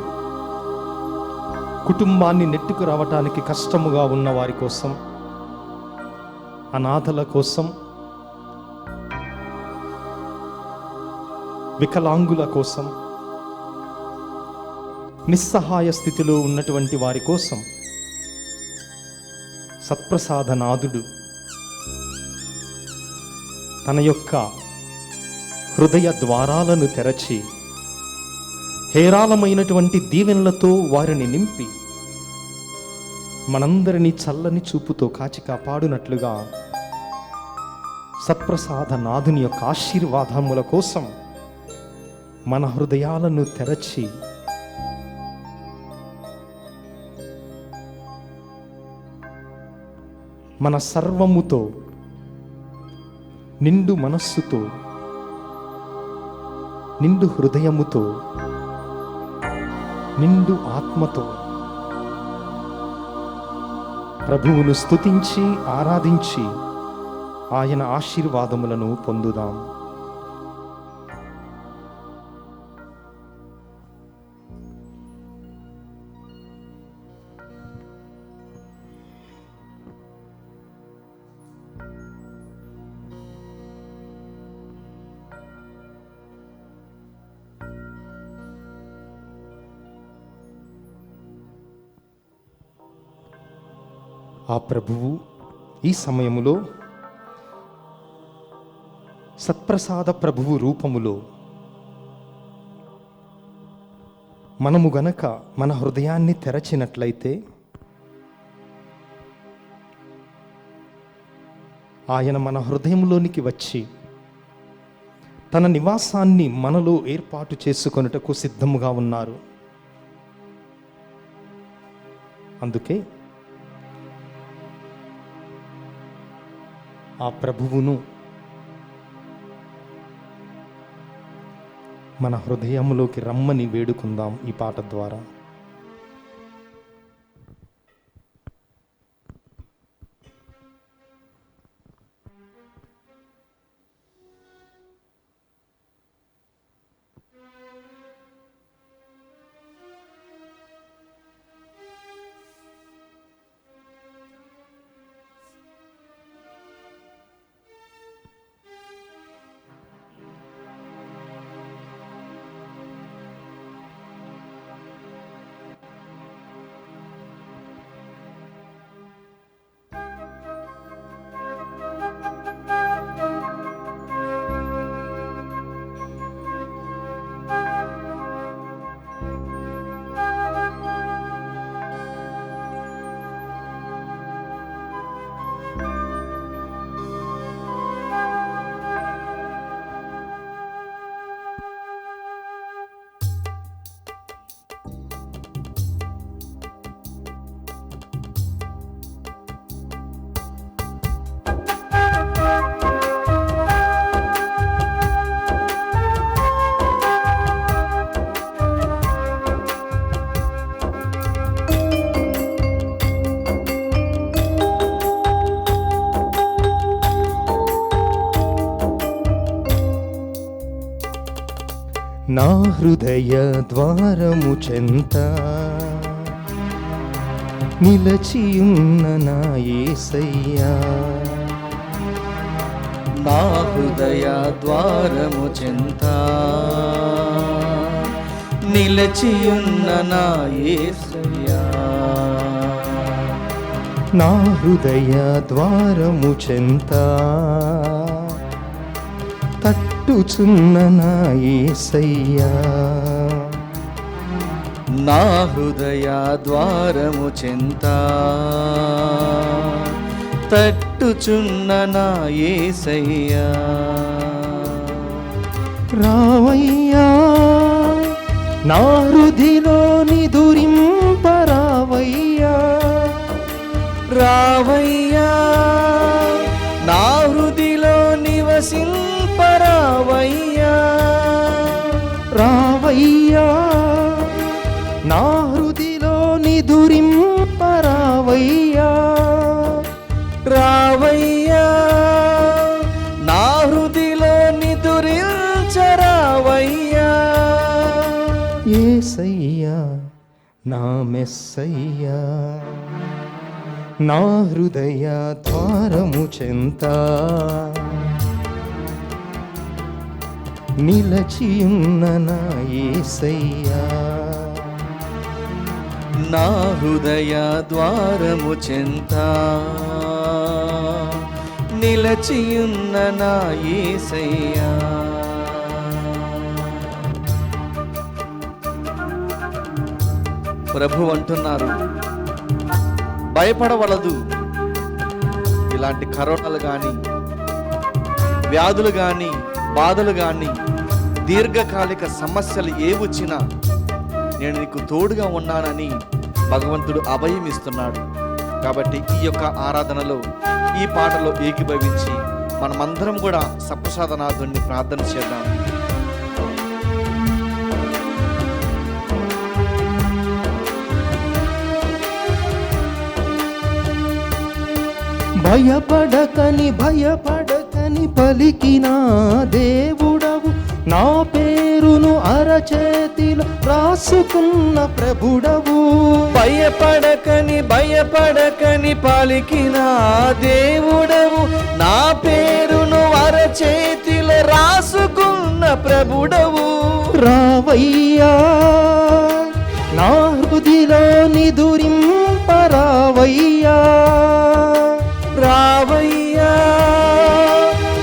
కుటుంబాన్ని నెట్టుకు రావటానికి కష్టముగా ఉన్న వారి కోసం, అనాథల కోసం, వికలాంగుల కోసం, నిస్సహాయ స్థితిలో ఉన్నటువంటి వారి కోసం సత్ప్రసాదనాథుడు తన యొక్క హృదయ ద్వారాలను తెరచి హేరాళమైనటువంటి దీవెనలతో వారిని నింపి మనందరినీ చల్లని చూపుతో కాచి కాపాడునట్లుగా సత్ప్రసాదనాథుని యొక్క ఆశీర్వాదముల కోసం మన హృదయాలను తెరచి మన సర్వముతో, నిండు మనస్సుతో, నిండు హృదయముతో, నిండు ఆత్మతో ప్రభువును స్తుతించి ఆరాధించి ఆయన ఆశీర్వాదములను పొందుదాం. ఆ ప్రభువు ఈ సమయములో సత్ప్రసాద ప్రభువు రూపములో మనము గనక మన హృదయాన్ని తెరచినట్లయితే ఆయన మన హృదయంలోనికి వచ్చి తన నివాసాన్ని మనలో ఏర్పాటు చేసుకొనుటకు సిద్ధముగా ఉన్నారు. అందుకే ఆ ప్రభువును మన హృదయంలోకి రమ్మని వేడుకుందాం ఈ పాట ద్వారా. నా హృదయ ద్వారము చెంత నిలచియున్న నా యేసయ్యా, నా హృదయ ద్వారము చెంత నిలచియున్న నా యేసయ్యా, నా హృదయ ద్వారము చెంత తట్టుచున్న నా యేసయ్యా, నా హృదయ ద్వారము చెంత తట్టుచున్న నా యేసయ్యా, రావయ్యా నా హృదిలో నిదురింపరావయ్యా, రావయ్యా నా హృదిలో నివసింపరావయ్యా, రావయ్యా నా హృదిలో నిదురింపరావయ్యా, రావయ్యా నా హృదిలో నిదురించరావయ్యా, యేసయ్యా నా మెస్సయ్యా, నా హృదయ ద్వారము చెంత నిలచియున్న నా యేసయ్యా, నా హృదయ ద్వారము చెంత నిలచియున్న నా యేసయ్యా. ప్రభు అంటున్నారు, భయపడవలదు. ఇలాంటి కరోనాలు కానీ, వ్యాధులు కానీ, బాధలు కానీ, దీర్ఘకాలిక సమస్యలు ఏవొచ్చినా నేను నీకు తోడుగా ఉన్నానని భగవంతుడు అభయం ఇస్తున్నాడు. కాబట్టి ఈ యొక్క ఆరాధనలో, ఈ పాటలో ఏకీభవించి మనమందరం కూడా సప్తసాధనాథుణ్ణి ప్రార్థన చేద్దాం. భయపడకని భయపడకని పలికిన దేవుడవు, నా పేరును అరచేతిలో రాసుకున్న ప్రభుడవు, భయపడకని భయపడకని పలికిన దేవుడవు, నా పేరును అరచేతిలో రాసుకున్న ప్రభుడవు, రావయ్యా నా హృదిలో నిదురింపరావయ్యా, రావయ్యా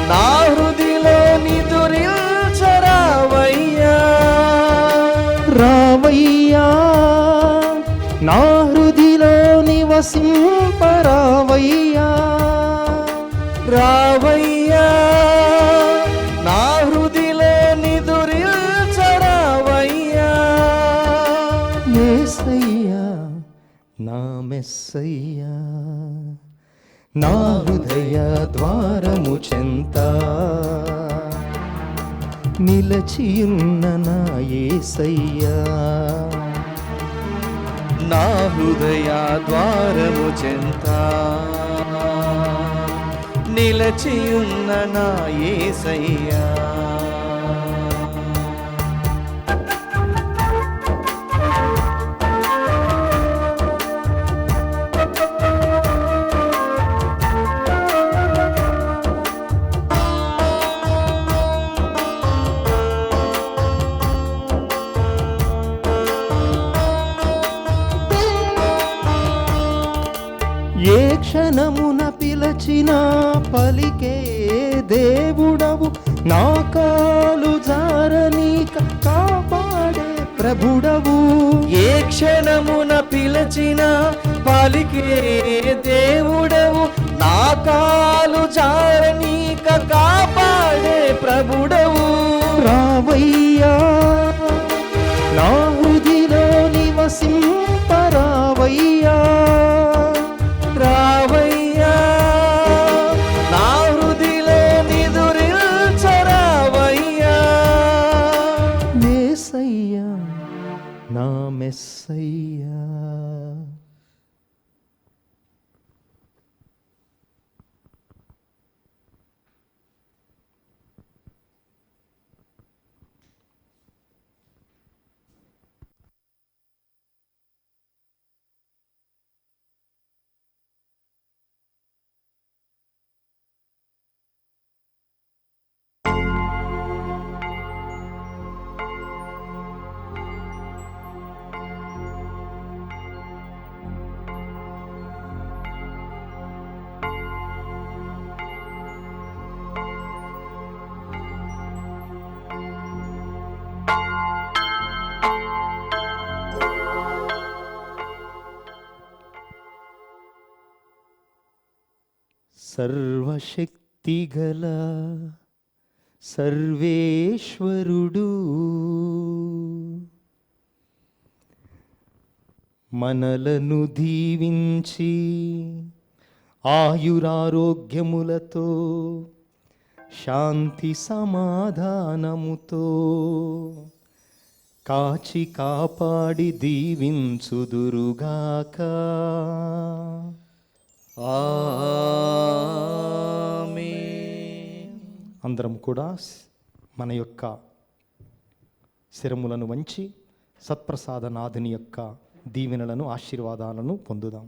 నా హృదిలో నిదురించరావయ్యా, రావయ్యా నా హృదిలో నివసింపరావయ్యా, రావయ్యా నా హృదిలో నిదురించరావయ్యా, యేసయ్యా నా మెస్సయ్యా, నా హృదయ ద్వారము చెంత నిలచియున్న నా యేసయ్యా, నా హృదయ ద్వారము చెంత నిలచియున్న నా యేసయ్యా. ఏ క్షణమున పిలచిన పలికే దేవుడవు, నా కాలు జారనీక కాపాడే ప్రభుడవు. ఏ క్షణమున పిలచిన పలికే దేవుడవు, నా కాలు జారనీక కాపాడే ప్రభుడవు. రావయ్యా నా హృదిలో నివసింపరావయ్యా, రావయ్యా నా హృదిలో నిదురించరావయ్యా. యేసయ్యా నా మెస్సయ్యా. సర్వశక్తిగల సర్వేశ్వరుడు మనలను దీవించి ఆయురారోగ్యములతో శాంతి సమాధానముతో కాచి కాపాడి దీవించుదురుగాక. ఆమేన్. అందరం కూడా మన యొక్క శిరములను వంచి సత్ప్రసాదనాథుని యొక్క దీవెనలను ఆశీర్వాదాలను పొందుదాం.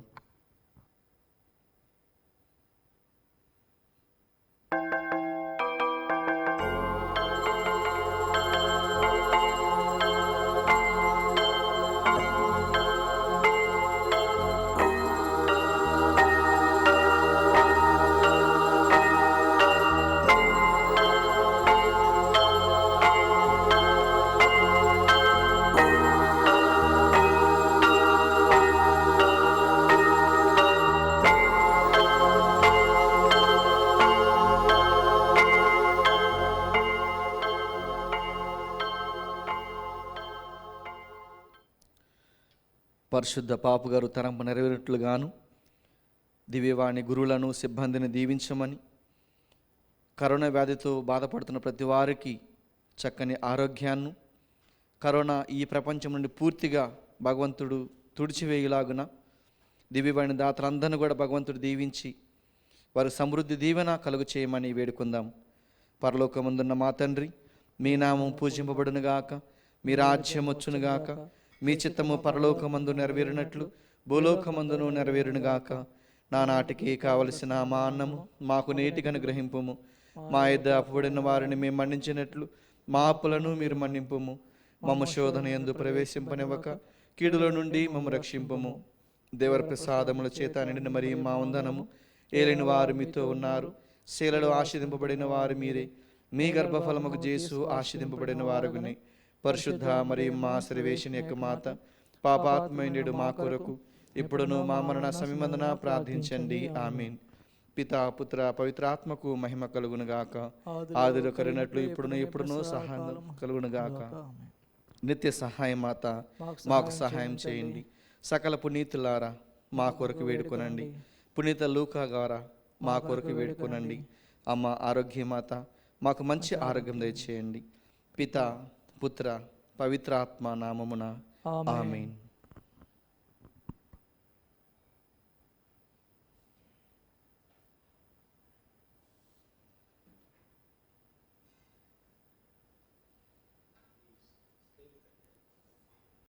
పరిశుద్ధ పాపుగారు తరంపు నెరవేరుట్లుగాను దివ్యవాణి గురువులను సిబ్బందిని దీవించమని, కరోనా వ్యాధితో బాధపడుతున్న ప్రతి వారికి చక్కని ఆరోగ్యాన్ని, కరోనా ఈ ప్రపంచం నుండి పూర్తిగా భగవంతుడు తుడిచివేయులాగున దివ్యవాణి దాతలందరినీ కూడా భగవంతుడు దీవించి వారి సమృద్ధి దీవెన కలుగు చేయమని వేడుకుందాం. పరలోకమందున్న మా తండ్రి, మీ నామం పూజింపబడునుగాక, మీ రాజ్యం వచ్చునుగాక, మీ చిత్తము పరలోకమందు నెరవేరినట్లు భూలోకమందును నెరవేరునుగాక. నానాటికి కావలసిన మా అన్నము మాకు నేటికి అనుగ్రహింపుము. మా యొద్ద అప్పుబడిన వారిని మేము మన్నించినట్లు మా అప్పులను మీరు మన్నింపుము. మమ్మ శోధన యందు ప్రవేశింపనివ్వక కీడుల నుండి మమ్మ రక్షింపుము. దేవర ప్రసాదముల చేత నిండిన మరి మా వందనము. ఏలిన వారు మీతో ఉన్నారు, శీలలో ఆశీర్దింపబడిన వారు మీరే. మీ గర్భఫలముకు జేసు ఆశీర్దింపబడిన వారుగుని. పరిశుద్ధ మరియు మా సర్వేశ్వని యొక్క మాత, పాపాత్మైండు మా కొరకు ఇప్పుడును మా మరణ సమయమందున ప్రార్థించండి. ఆమేన్. పితా పుత్ర పవిత్రాత్మకు మహిమ కలుగునుగాక. ఆదిలో కలిగినట్లు ఇప్పుడును సహాయం కలుగునుగాక. నిత్య సహాయం మాత మాకు సహాయం చేయండి. సకల పునీతులారా మా కొరకు వేడుకొనండి. పునీత లూకా గారా మా కొరకు వేడుకొనండి. అమ్మ ఆరోగ్యమాత మాకు మంచి ఆరోగ్యం దయచేయండి. పిత పుత్ర పవిత్రాత్మ నామమున ఆమేన్. ఆమేన్.